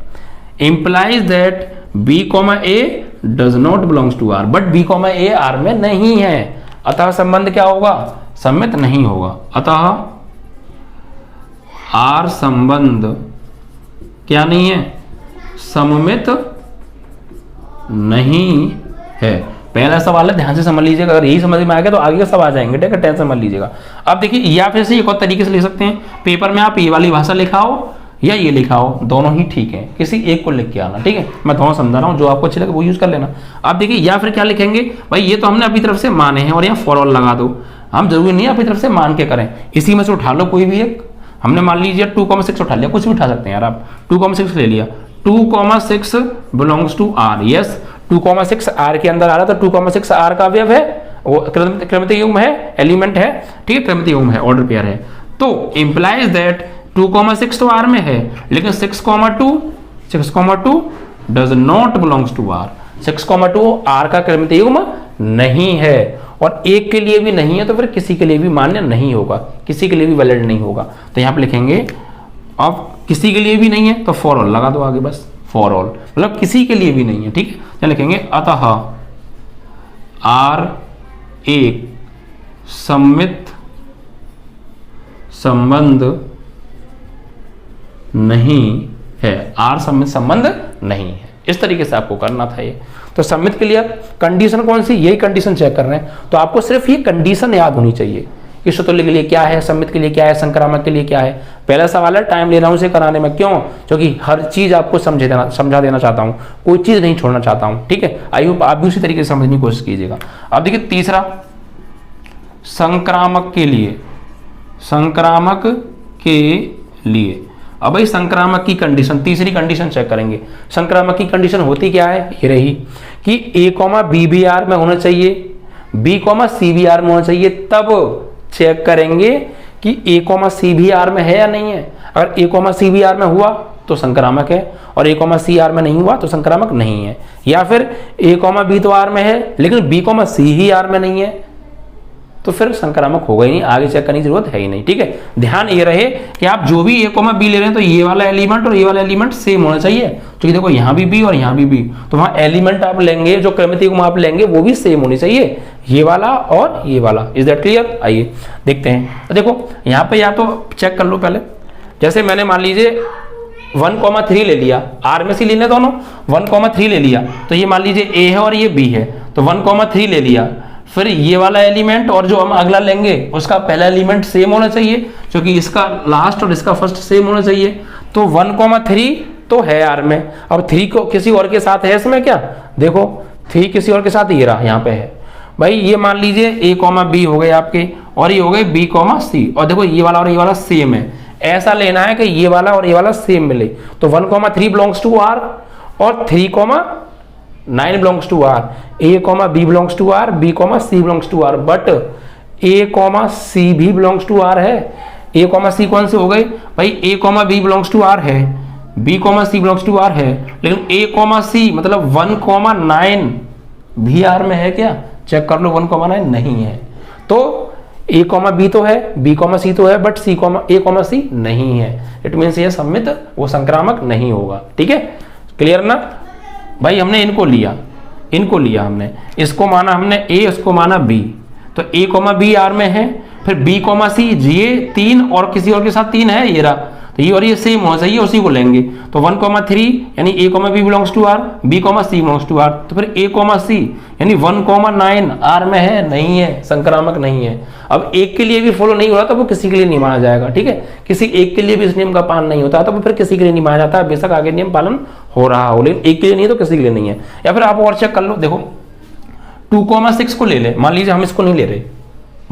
implies that b, a does not belongs to R, but b, a R में नहीं है, अतः संबंध क्या होगा, सम्मित नहीं होगा। अतः आर संबंध क्या नहीं है, सममित नहीं है। पहला सवाल है, ध्यान से समझ लीजिएगा, अगर यही समझ में आ गया तो आगे के सब आ जाएंगे, ठीक है, टेंशन मत लीजिएगा। अब देखिए, या फिर से एक और तरीके से लिख सकते हैं, पेपर में आप ये वाली भाषा लिखाओ या ये लिखाओ, दोनों ही ठीक है, किसी एक को लिख के आना, ठीक है, मैं दोनों समझा रहा हूँ, जो आपको अच्छी लगे वो यूज कर लेना। अब देखिए, या फिर क्या लिखेंगे भाई, ये तो हमने अपनी तरफ से माने हैं और यहाँ फॉर ऑल लगा दो, हम जरूरी नहीं है अपनी तरफ से मान के करें, इसी में से उठा लो कोई भी एक, हमने मान लीजिए 2,6 उठा लिया, कुछ भी उठा सकते हैं यार आप, 2,6 ले लिया, 2,6 belongs to R, yes 2,6 R के अंदर आ रहा, तो 2,6 आर का अवयव है, वो कृमितीय युग्म है, एलिमेंट है, ठीक है, कृमितीय युग्म है, ऑर्डर पेयर है, तो इंप्लाइज दैट 2,6 तो आर में है, लेकिन 6,2 does not belongs to R, 6,2 R का कृमितीय युग्म नहीं है, और एक के लिए भी नहीं है तो फिर किसी के लिए भी मान्य नहीं होगा, किसी के लिए भी वैलिड नहीं होगा। तो यहाँ पे लिखेंगे, अब किसी के लिए भी नहीं है तो फॉर ऑल लगा दो आगे, बस फॉर ऑल, मतलब किसी के लिए भी नहीं है, ठीक है। यहाँ लिखेंगे अतः आर एक सम्मित संबंध नहीं है, आर सम्मित संबंध नहीं है, इस तरीके से आपको करना था ये। तो सम्मित के लिए कंडीशन कौन सी, यही कंडीशन चेक कर रहे हैं, तो आपको सिर्फ ये कंडीशन याद होनी चाहिए कि सुतुल्य के लिए क्या है, सम्मित के लिए क्या है, संक्रामक के लिए क्या है। पहला सवाल है, टाइम ले रहा हूं इसे कराने में, क्यों, क्योंकि हर चीज आपको समझा देना चाहता हूं, कोई चीज नहीं छोड़ना चाहता हूं, ठीक है। आई होप आप भी उसी तरीके से समझने की कोशिश कीजिएगा। अब देखिए तीसरा, संक्रामक के लिए, संक्रामक के लिए, अब भाई संक्रामक की कंडीशन, तीसरी कंडीशन चेक करेंगे। संक्रामक की कंडीशन होती क्या है, ये रही कि a, b भी आर में होना चाहिए, b, c भी आर में होना चाहिए, तब चेक करेंगे कि a, c भी आर में है या नहीं है। अगर a, c भी आर में हुआ तो संक्रामक है, और a, c आर में नहीं हुआ तो संक्रामक नहीं है। या फिर a, b तो आर में है लेकिन b, c ही आर में नहीं है, तो फिर संक्रामक होगा ही नहीं, आगे चेक करने की जरूरत है ही नहीं, ठीक है। ध्यान ये रहे कि आप जो भी a, b ले रहे हैं तो ये वाला एलिमेंट और ये वाला एलिमेंट सेम होना चाहिए, क्योंकि देखो यहाँ भी b और यहाँ भी b, तो वहाँ एलिमेंट आप लेंगे, जो कृमितीय युग्म आप लेंगे वो भी सेम होनी चाहिए, ये वाला और ये वाला। Is that clear? आइए देखते हैं। तो देखो यहाँ पे या तो चेक कर लो पहले, जैसे मैंने मान लीजिए 1,3 ले लिया, आर में से लेने दोनों, 1,3 ले लिया, तो ये मान लीजिए a है और ये b है, तो 1,3 ले लिया, फिर ये वाला एलिमेंट और जो हम अगला लेंगे उसका पहला एलिमेंट सेम होना चाहिए, क्योंकि इसका लास्ट और इसका फर्स्ट सेम होना चाहिए, तो 1,3 तो है आर में। अब 3 को किसी और के साथ है इसमें क्या, देखो 3 किसी और के साथ ये रहा यहाँ पे है भाई, ये मान लीजिए A, B हो गए आपके, और ये हो गए B, C, और देखो ये वाला और ये वाला सेम है। ऐसा लेना है कि ये वाला और ये वाला सेम मिले। तो 1,3 बिलोंग्स टू R और 3,9 belongs to R, A, B belongs to R, B, C belongs to R, but A, C भी बिलोंग्स टू R है। A, C कौन से हो गए भाई, A, B belongs to R है, B, C belongs to R है, लेकिन A, C मतलब 1,9 भी R में है क्या, चेक कर लो 1,9 नहीं है। तो A, B तो है, B, C तो है, बट A, C नहीं है। इट मीन्स ये सम्मित वो संक्रामक नहीं होगा। ठीक है, क्लियर ना भाई। हमने इनको लिया हमने, इसको माना हमने A, इसको माना B, तो A, B R में है, फिर B, C ये 3 और किसी और के साथ 3 है, ये रहा, तो ये और ये सेम होना चाहिए, उसी को लेंगे। तो 1,3 यानी A, B belongs to R, B, C belongs to R, तो फिर A, C यानी 1,9 R में है, नहीं है, संक्रामक नहीं है। अब एक के लिए भी फॉलो नहीं हो रहा तो वो किसी के लिए नहीं माना जाएगा। ठीक है, किसी एक के लिए भी इस नियम का पालन नहीं होता तो वो फिर किसी के लिए नहीं माना जाता, बेशक आगे नियम पालन हो रहा हो, लेकिन एक के लिए नहीं है तो किसी के लिए नहीं है। या फिर आप और चेक कर लो, देखो 2,6 को ले ले, मान लीजिए हम इसको नहीं ले रहे,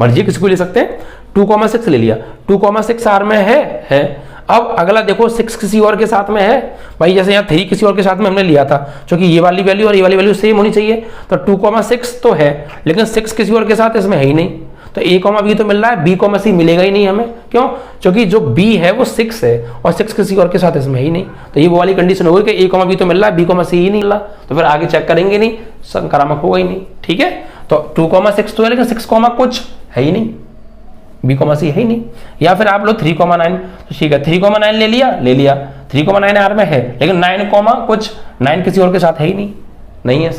मर्जी किसी को ले सकते हैं, 2,6 ले लिया, 2,6 R में है। अब अगला देखो 6 किसी और के साथ में है भाई, जैसे यहाँ 3 किसी और के साथ में हमने लिया था, क्योंकि ये वाली वैल्यू और ये वाली वैल्यू सेम होनी चाहिए, तो 2,6 तो है, लेकिन 6 किसी और के साथ इसमें है ही नहीं, तो A, B तो मिल रहा है, B, C मिलेगा ही नहीं हमें, क्यों, क्योंकि जो B है वो 6 है और 6 किसी और के साथ इसमें है ही नहीं, तो ये वो वाली कंडीशन हो गई कि A, B तो मिल रहा है, B, C ही नहीं मिल रहा, तो फिर आगे चेक करेंगे नहीं, संक्रामक होगा ही नहीं। ठीक है, तो 2,6 तो है, लेकिन 6, कुछ है ही नहीं, B, C है ही नहीं। या फिर आप लो 3,9, तो ठीक है 3,9 ले लिया 3,9 R में है, लेकिन 9, कुछ 9 किसी और के साथ है ही नहीं है।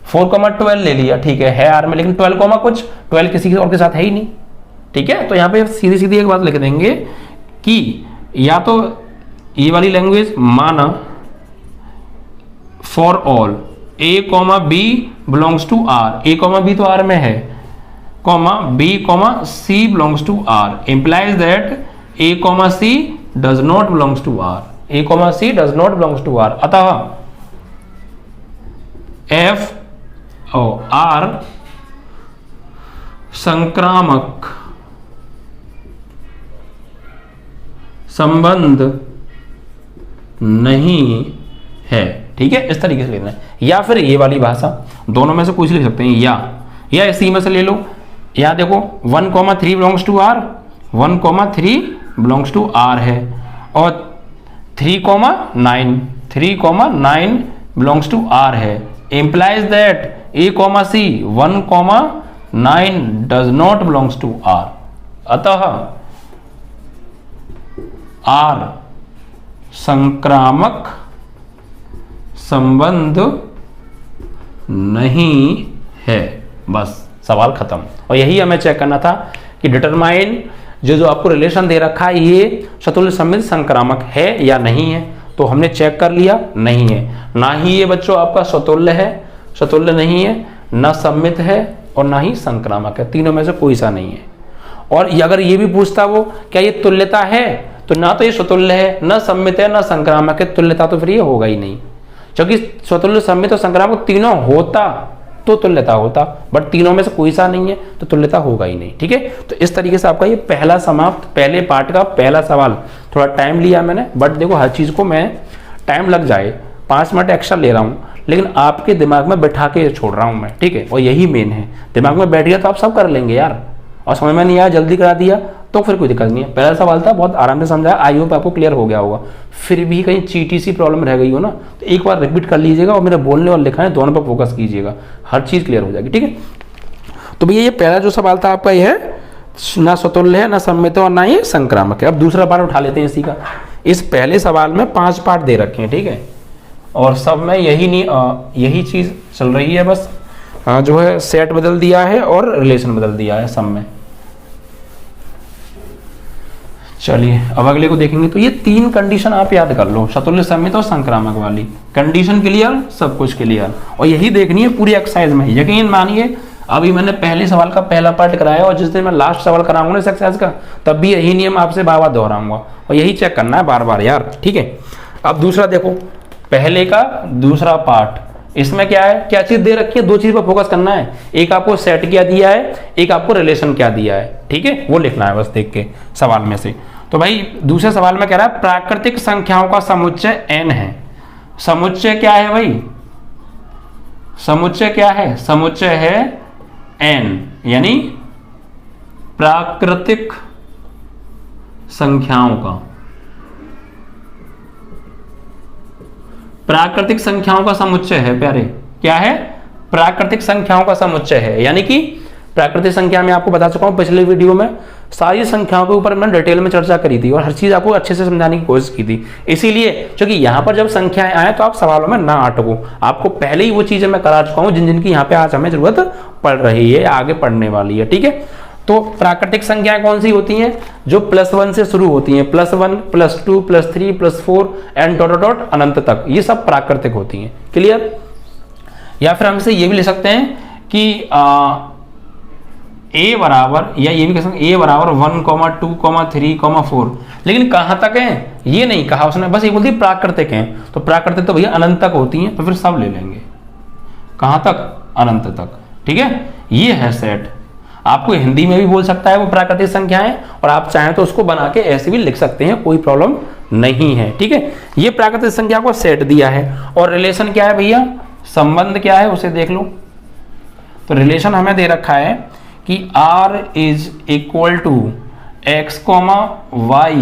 4,12 ले लिया, ठीक है R में, लेकिन 12, कुछ 12 किसी और के साथ है ही नहीं। ठीक है, तो यहाँ पे सीधी एक बात लिख देंगे कि या तो ये वाली लैंग्वेज माना for all A, B belongs to R, A, B तो R में है, B, C belongs to R, implies that A, C does not belongs to R, A, C does not belongs to R, अतः F और R संक्रामक संबंध नहीं है। ठीक है, इस तरीके से लिखना है, या फिर ये वाली भाषा, दोनों में से कुछ लिख सकते हैं, या इसी में से ले लो। यहाँ देखो 1,3 belongs to R, 1,3 belongs to R है, और 3,9 बिलोंग्स टू R है, implies that A, C 1,9 does not belongs to R, अतः R संक्रामक संबंध नहीं है। बस सवाल खत्म। और यही हमें चेक करना था कि डिटरमाइन जो आपको रिलेशन दे रखा है ये सतुल्य सम्मित संक्रामक है या नहीं है, तो हमने चेक कर लिया नहीं है। ना ही ये बच्चों आपका स्वतुल्य है, स्वतुल्य नहीं है, ना सम्मित है और ना ही संक्रामक है, तीनों में से कोई सा नहीं है। और अगर ये भी पूछता वो क्या ये तुल्यता है, तो ना तो ये स्वतुल्य है, ना सम्मित है, ना संक्रामक है, तुल्यता तो फिर ये होगा ही नहीं, क्योंकि स्वतुल्य सम्मित और संक्रामक तीनों होता तो तुल्यता होता, बट तीनों में से कोई सा नहीं है तो तुल्यता होगा ही नहीं। ठीक है, तो इस तरीके से आपका ये पहला समाप्त, पहले पार्ट का पहला सवाल। थोड़ा टाइम लिया मैंने, बट देखो हर चीज को मैं टाइम लग जाए 5 मिनट एक्स्ट्रा ले रहा हूँ, लेकिन आपके दिमाग में बैठा के छोड़ रहा हूँ मैं। ठीक है, और यही मेन है, दिमाग में बैठ गया तो आप सब कर लेंगे यार, और समझ में नहीं आया जल्दी करा दिया तो फिर कोई दिक्कत नहीं है। पहला सवाल था, बहुत आराम से समझाया, आई होप आपको क्लियर हो गया होगा। फिर भी कहीं चीटी सी प्रॉब्लम रह गई हो ना, तो एक बार रिपीट कर लीजिएगा और मेरे बोलने और लिखाने दोनों पर फोकस कीजिएगा, हर चीज़ क्लियर हो जाएगी। ठीक है, तो भैया ये पहला जो सवाल था आपका ये है, ना स्वतुल्य है, ना सम्मित और ना ही संक्रामक है। अब दूसरा पार्ट उठा लेते हैं इसी का। इस पहले सवाल में 5 पार्ट दे रखे हैं, ठीक है, और सब में यही चीज़ चल रही है, बस जो है सेट बदल दिया है और रिलेशन बदल दिया है सब में। चलिए अब अगले को देखेंगे। तो ये 3 कंडीशन आप याद कर लो, सतुल्य, सम्मित और संक्रामक वाली कंडीशन क्लियर, सब कुछ क्लियर, और यही देखनी है पूरी एक्सरसाइज में। यकीन मानिए अभी मैंने पहले सवाल का पहला पार्ट कराया, और जिस दिन मैं लास्ट सवाल कराऊंगा ना इस एक्सरसाइज का, तब भी यही नियम आपसे बार बार दोहराऊंगा। और यही चेक करना है बार बार यार, ठीक है। अब दूसरा देखो, पहले का दूसरा पार्ट, इसमें क्या है, क्या चीज दे रखी है, दो चीज पर फोकस करना है, एक आपको सेट क्या दिया है, एक आपको रिलेशन क्या दिया है, ठीक है, वो लिखना है बस देख के सवाल में से। तो भाई दूसरे सवाल में कह रहा है प्राकृतिक संख्याओं का समुच्चय n है। समुच्चय क्या है भाई, समुच्चय क्या है, समुच्चय है n, यानी प्राकृतिक संख्याओं का, प्राकृतिक संख्याओं का समुच्चय है प्यारे, क्या है, प्राकृतिक संख्याओं का समुच्चय है। यानी कि प्राकृतिक संख्या में आपको बता चुका हूं पिछले वीडियो में, सारी संख्याओं के ऊपर मैंने डिटेल में चर्चा करी थी और हर चीज आपको अच्छे से समझाने की कोशिश की थी। इसीलिए क्योंकि यहां पर जब संख्याएं आए तो आप सवालों में ना अटको, आपको पहले ही वो चीजें मैं करा चुका हूं जिनकी यहाँ पे आज हमें जरूरत पड़ रही है, आगे पढ़ने वाली है, ठीक है। तो प्राकृतिक संख्याएं कौन सी होती हैं, जो +1 से शुरू होती हैं, +1 +2 +3 +4 एंड डॉट डॉट अनंत तक, ये सब प्राकृतिक होती हैं। क्लियर। या फिर हम इसे ये भी ले सकते हैं कि a बराबर, या ये भी कह सकते हैं a बराबर 1, 2, 3, 4, लेकिन कहां तक है ये नहीं कहा उसने, बस ये बोलती प्राकृतिक हैं। तो प्राकृतिक तो भैया अनंत तक होती हैं, तो फिर सब ले लेंगे, कहां तक, अनंत तक, ठीक है। ये है सेट, आपको हिंदी में भी बोल सकता है वो प्राकृतिक संख्याएं, और आप चाहें तो उसको बना के ऐसे भी लिख सकते हैं, कोई प्रॉब्लम नहीं है, ठीक है। ये प्राकृतिक संख्या को सेट दिया है। और रिलेशन क्या है भैया, संबंध क्या है उसे देख लो। तो रिलेशन हमें दे रखा है कि r is equal to x, y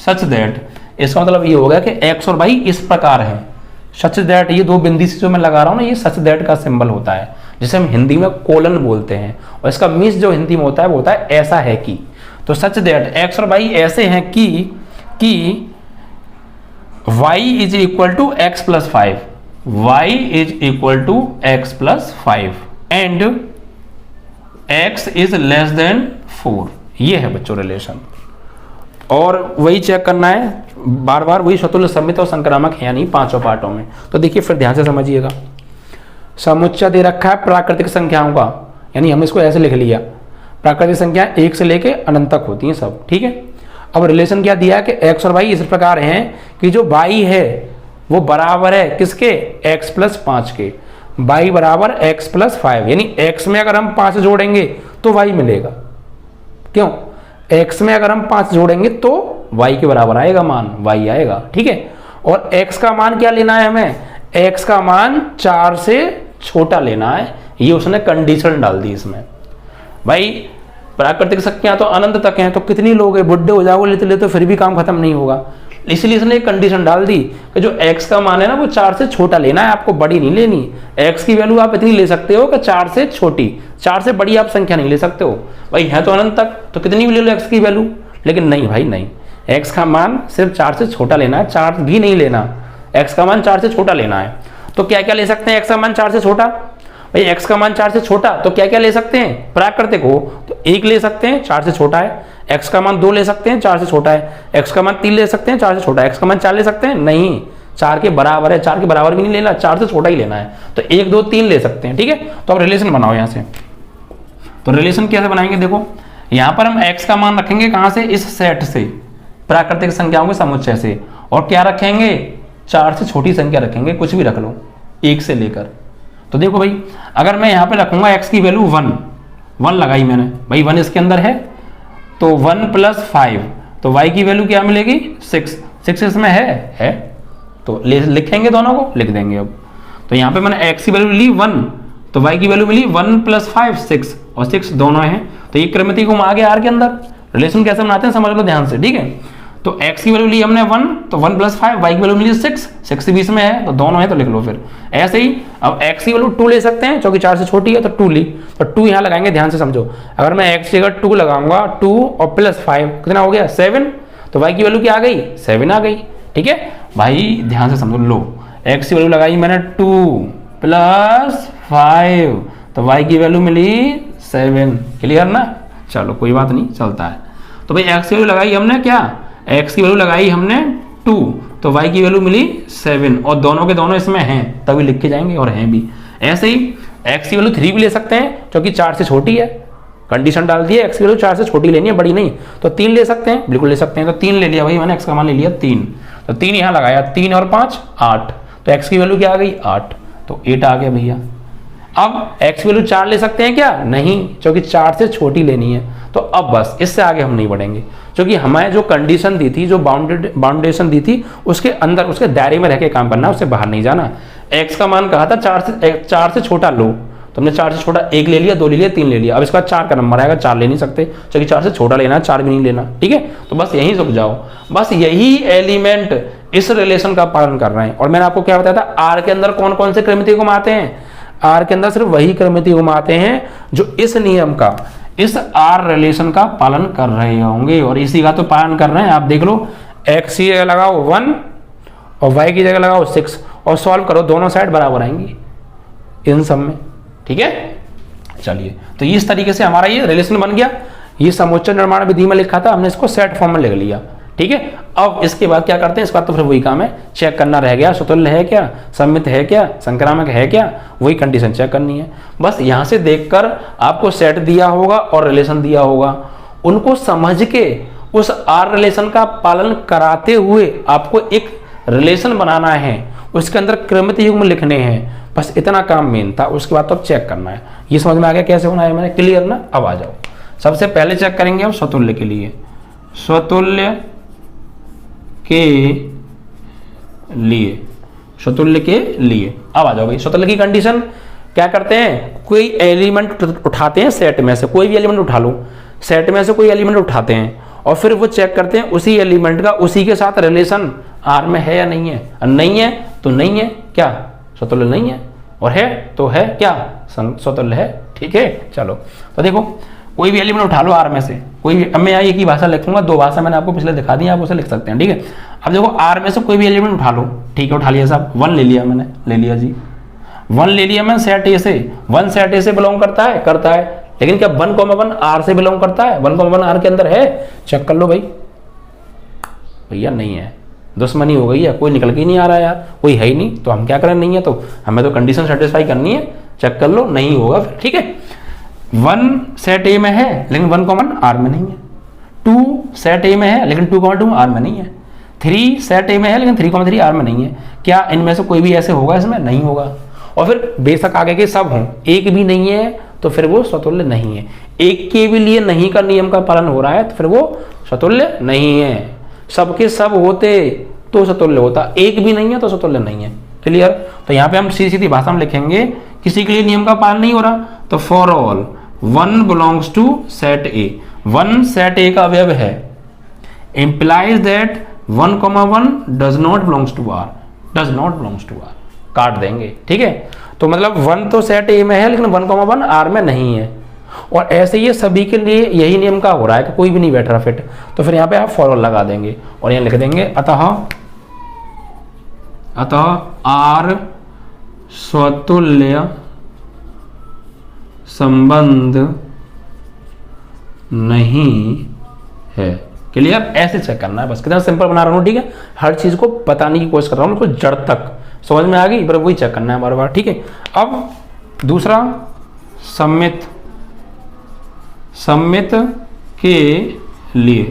such that, इसका मतलब ये होगा कि x और y इस प्रकार है, सच दैट, ये दो बिंदी से जो मैं लगा रहा हूं ना, ये सच दैट का सिंबल होता है, जिसे हम हिंदी में कोलन बोलते हैं, और इसका मीन्स जो हिंदी में होता है वो होता है ऐसा है कि। तो सच दैट x और y ऐसे हैं कि y is equal to x + 5, y is equal to x + 5 and x is less than 4। ये है बच्चों रिलेशन। और वही चेक करना है बार बार, वही स्वतुल्य, समित और संक्रामक है या नहीं पांचों पार्टों में। तो देखिए फिर ध्यान से समझिएगा, समुच्चय दे रखा है प्राकृतिक संख्याओं का, यानी हम इसको ऐसे लिख लिया, प्राकृतिक संख्या 1 से लेके अनंत तक होती हैं सब, ठीक है। अब रिलेशन क्या दिया है कि x और y इस प्रकार हैं कि जो y है वो बराबर है किसके, x + 5 के, y बराबर x + 5, यानी x में अगर हम 5 जोड़ेंगे तो y मिलेगा, क्यों, x में अगर हम 5 जोड़ेंगे तो y के बराबर आएगा मान, y आएगा, ठीक है। और x का मान क्या लेना है हमें, x का मान 4 से छोटा लेना है, ये उसने कंडीशन डाल दी इसमें। भाई प्राकृतिक संख्या तो अनंत तक हैं, तो कितनी लोगे, बुढ़े हो जाओगे लेते लेते फिर भी काम खत्म नहीं होगा, इसलिए इसने एक कंडीशन डाल दी कि जो x का मान है ना वो 4 से छोटा लेना है, आपको बड़ी नहीं लेनी। x की वैल्यू आप इतनी ले सकते हो कि 4 से छोटी, 4 से बड़ी आप संख्या नहीं ले सकते हो। भाई है तो अनंत तक, तो कितनी भी ले लो x की वैल्यू, लेकिन नहीं भाई नहीं, x का मान सिर्फ 4 से छोटा लेना है, 4 भी नहीं लेना, x का मान 4 से छोटा लेना है। तो क्या क्या ले सकते हैं x का मान 4 से छोटा, भाई x का मान 4 से छोटा तो क्या क्या ले सकते हैं, प्राकृतिक हो तो 1 ले सकते हैं, 4 से छोटा है। x का मान 2 ले सकते हैं, 4 से छोटा है। x का मान 3 ले सकते हैं, 4 से छोटा है। x का मान 4 ले सकते हैं, नहीं 4 के बराबर है, 4 के बराबर भी नहीं लेना, 4 से छोटा ही लेना है। तो 1 2 3 ले सकते हैं, ठीक है। तो अब रिलेशन बनाओ यहाँ से। तो रिलेशन कैसे बनाएंगे, देखो यहाँ पर हम x का मान रखेंगे कहाँ से, इस सेट से, प्राकृतिक संख्याओं के समुच्चय से, और क्या रखेंगे, 4 से छोटी संख्या रखेंगे, कुछ भी रख लो 1 से लेकर। तो देखो भाई अगर मैं यहाँ पे रखूंगा x की वैल्यू 1 लगाई मैंने, भाई 1 इसके अंदर है, तो 1 + 5, तो y की वैल्यू क्या मिलेगी, 6 इसमें है, तो लिखेंगे दोनों को, लिख देंगे अब। तो यहाँ पे मैंने x की वैल्यू ली 1, तो y की वैल्यू मिली 1 + 5 6, और 6 दोनों हैं, तो ये क्रमिति को आ गया r के अंदर। रिलेशन कैसे बनाते हैं समझ लो ध्यान से, ठीक है। तो x की वैल्यू ली हमने 1, तो 1 + 5, y की वैल्यू मिली 6 से 20 में है, तो दोनों है तो लिख लो फिर ऐसे ही। अब x की वैल्यू 2 ले सकते हैं, क्योंकि 4 से छोटी है तो 2 ली, तो 2 यहाँ लगाएंगे, ध्यान से समझो। अगर मैं x की जगह 2 लगाऊंगा, 2 और +5 कितना हो गया 7, तो y की वैल्यू क्या आ गई, 7 आ गई, ठीक है भाई ध्यान से समझो। लो x की वैल्यू लगाई मैंने 2 + 5, तो y की वैल्यू मिली 7, क्लियर ना, चलो कोई बात नहीं चलता है। तो भाई x की वैल्यू लगाई हमने क्या, x की वैल्यू लगाई हमने 2, तो y की वैल्यू मिली 7, और दोनों के दोनों इसमें हैं तभी लिख के जाएंगे, और हैं भी। ऐसे ही x की वैल्यू 3 भी ले सकते हैं, क्योंकि 4 से छोटी है, कंडीशन डाल दी है एक्स की वैल्यू 4 से छोटी लेनी है, बड़ी नहीं, तो 3 ले सकते हैं, बिल्कुल ले सकते हैं। तो 3 ले लिया भाई मैंने, एक्स का मान ले लिया 3, तो 3 यहाँ लगाया, 3 और 5 8, तो एक्स की वैल्यू क्या आ गई 8, तो 8 आ गया भैया। अब एक्स वैल्यू 4 ले सकते हैं क्या, नहीं, क्योंकि 4 से छोटी लेनी है। तो अब बस इससे आगे हम नहीं बढ़ेंगे, क्योंकि हमें जो कंडीशन दी थी, जो बाउंडेशन दी थी, उसके अंदर, उसके दायरे में रह के काम करना, उससे बाहर नहीं जाना। एक्स का मान कहा था 4 से छोटा लो, तो हमने 4 से छोटा 1 ले लिया, 2 ले लिया, 3 ले लिया। अब इसका 4 का नंबर आएगा, 4 ले नहीं सकते, क्योंकि 4 से छोटा लेना है, 4 भी नहीं लेना, ठीक है। तो बस यहीं रुक जाओ, बस यही एलिमेंट इस रिलेशन का पालन कर रहे हैं। और मैंने आपको क्या बताया था, आर के अंदर कौन कौन से क्रमितीय गुण आते हैं, आर के अंदर सिर्फ वही क्रमितीय गुण आते हैं जो इस नियम का, इस आर रिलेशन का पालन कर रहे होंगे, और इसी का तो पालन कर रहे हैं। आप देख लो, एक्स की जगह लगाओ 1 और वाई की जगह लगाओ 6 और सॉल्व करो, दोनों साइड बराबर आएंगी इन सब में, ठीक है। चलिए, तो इस तरीके से हमारा ये रिलेशन बन गया। ये समुच्चय निर्माण विधि में लिखा था, हमने इसको सेट फॉर्म में लिख लिया, ठीक है। अब इसके बाद क्या करते हैं, इसके बाद तो फिर वही काम है, चेक करना रह गया, स्वतुल्य है क्या, सममित है क्या, संक्रामक है क्या, वही कंडीशन चेक करनी है। बस यहां से देखकर आपको सेट दिया होगा और रिलेशन दिया होगा, उनको समझ के उस आर रिलेशन का पालन कराते हुए आपको एक रिलेशन बनाना है, उसके अंदर क्रमित युग्म लिखने हैं, बस इतना काम मेन था। उसके बाद तो अब चेक करना है। ये समझ में आ गया कैसे होना है, मैंने क्लियर ना। अब आ जाओ, सबसे पहले चेक करेंगे हम स्वतुल्य के लिए, स्वतुल्य के लिए, स्वतुल्य के लिए। अब आ जाओ भाई, स्वतुल्य की कंडीशन क्या करते हैं, कोई एलिमेंट उठाते हैं सेट में से, कोई भी एलिमेंट उठा लो, सेट में से कोई एलिमेंट उठाते हैं और फिर वो चेक करते हैं उसी एलिमेंट का उसी के साथ रिलेशन आर में है या नहीं है। नहीं है तो नहीं है, क्या स्वतुल्य नहीं है, और है तो है, क्या स्वतुल्य है, ठीक है। चलो, तो देखो कोई भी एलिमेंट उठा लो आर में से, कोई भी, अब मैं यहाँ एक ही भाषा लिखूंगा, 2 भाषा मैंने आपको पिछले दिखा दी, आप उसे लिख सकते हैं, ठीक है। अब देखो आर में से कोई भी एलिमेंट उठा लो, ठीक है, उठा लिया साहब, 1 ले लिया मैंने, ले लिया जी, 1 ले लिया मैंने सेट ए से, 1 सेट ए से बिलोंग करता है, करता है, लेकिन क्या 1,1 आर से बिलोंग करता है, 1,1 आर के अंदर है, चेक कर लो भाई, भैया नहीं है, दुश्मनी हो गई है, कोई निकल के ही नहीं आ रहा है यार, कोई है ही नहीं, तो हम क्या करें, नहीं है तो हमें तो कंडीशन सेटिस्फाई करनी है, चेक कर लो, नहीं होगा फिर, ठीक है। 1 सेट ए में है लेकिन 1,1 आर में नहीं है, 2 सेट ए में है लेकिन 2,2 आर में नहीं है, 3 सेट ए में है लेकिन 3,3 आर में नहीं है। क्या इनमें से कोई भी ऐसे होगा, इसमें नहीं होगा। और फिर बेशक आगे के सब हों, एक भी नहीं है तो फिर वो स्वतुल्य नहीं है। एक के भी लिए नहीं का नियम का पालन हो रहा है तो फिर वो स्वतुल्य नहीं है। सबके सब होते तो स्वतुल्य होता, एक भी नहीं है तो स्वतुल्य नहीं है, क्लियर। तो यहाँ पे हम सीधी भाषा में लिखेंगे, किसी के लिए नियम का पालन नहीं हो रहा तो for all 1 belongs to set A, 1 set A का अवयव है, implies that 1,1 does not belongs to R, does not belongs to R, काट देंगे, ठीक है। तो मतलब 1 तो सेट ए में है लेकिन 1,1 आर में नहीं है। और ऐसे ये सभी के लिए यही नियम का हो रहा है कि कोई भी नहीं बैठ रहा फिट, तो फिर यहाँ पे आप फॉर ऑल लगा देंगे और यहाँ लिख देंगे अतः आर स्वतुल्य संबंध नहीं है, क्लियर। ऐसे चेक करना है, बस कितना सिंपल बना रहा हूँ, ठीक है। हर चीज को बताने की कोशिश कर रहा हूँ, उसको जड़ तक समझ में आ गई, पर वही चेक करना है बार बार, ठीक है। अब दूसरा सम्मित के लिए,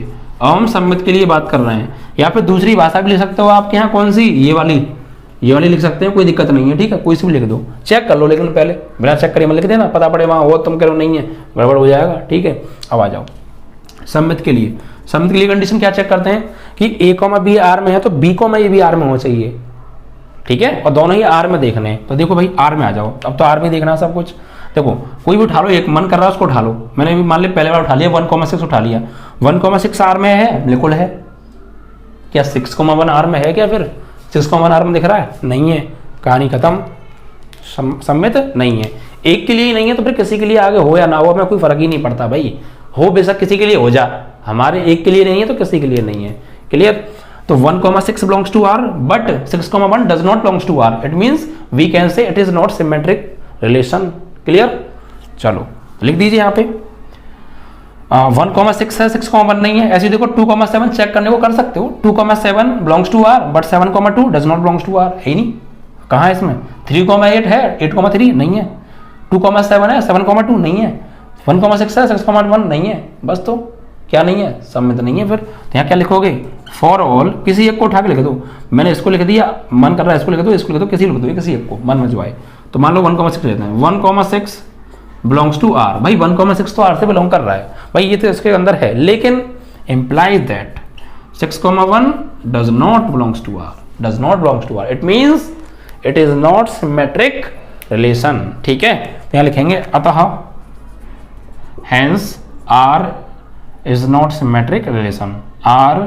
अब हम सम्मित के लिए बात कर रहे हैं। या फिर दूसरी भाषा भी लिख सकते हो आपके यहाँ, कौन सी, ये वाली लिख सकते हैं, कोई दिक्कत नहीं है, ठीक है, कोई सी भी लिख दो, चेक कर लो, लेकिन पहले बिना चेक करे लिख देना, पता पड़े वहाँ हो तुम करो नहीं है, गड़बड़ हो जाएगा, ठीक है। अब आ जाओ सम्मित के लिए। सम्मित के लिए कंडीशन क्या चेक करते हैं कि a, b आर में है तो b, a भी आर में होना चाहिए, ठीक है, और दोनों ही आर में देखने हैं। तो देखो भाई आर में आ जाओ, अब तो आर में देखना है सब कुछ। देखो कोई भी उठा लो, एक मन कर रहा है उसको उठा लो, मैंने भी मान लिया पहले बार उठा लिया, 1,6 उठा लिया, 1,6 आर में है, बिल्कुल है। क्या 6,1 आर में है, क्या फिर 6,1 आर में दिख रहा है, नहीं है, कहानी खत्म, सम्मित नहीं है। एक के लिए ही नहीं है तो फिर किसी के लिए आगे हो या ना हो, हमें कोई फर्क ही नहीं पड़ता भाई, हो बेशक किसी के लिए हो जा, हमारे एक के लिए नहीं है तो किसी के लिए नहीं है, क्लियर। तो 1,6 belongs to R but 6,1 does not belongs to R, it means we can say it is not symmetric relation, clear. चलो लिख दीजिए यहाँ पे 1,6 है, 6,1 नहीं है। ऐसे देखो 2,7 चेक करने को कर सकते हो, 2,7 belongs to R but 7,2 does not belongs to R, है ही नहीं, कहाँ है इसमें। 3,8 है, 8,3 नहीं है, 2,7 है, 7,2 नहीं है, 1,6 है, 6,1 नहीं है बस, तो क्या नहीं है, सब में तो नहीं है। फिर तो यहाँ क्या लिखोगे, फॉर ऑल, किसी एक को उठा के लिख दो। मैंने इसको लिख दिया, मन कर रहा है इसको लिख दो, इसको लिख दो, किसी लिख दो, किसी एक को मन में जो आए। तो मान लो 1,6 लेते हैं, 1,6 बिलोंग्स टू आर। भाई 1,6 तो आर से बिलोंग कर रहा है, भाई ये तो इसके अंदर है, लेकिन implies that 6,1 does not belongs to R, does not belongs to R, it means it is not symmetric relation। ठीक है, तो यहाँ लिखेंगे अतः hence R is not symmetric relation, R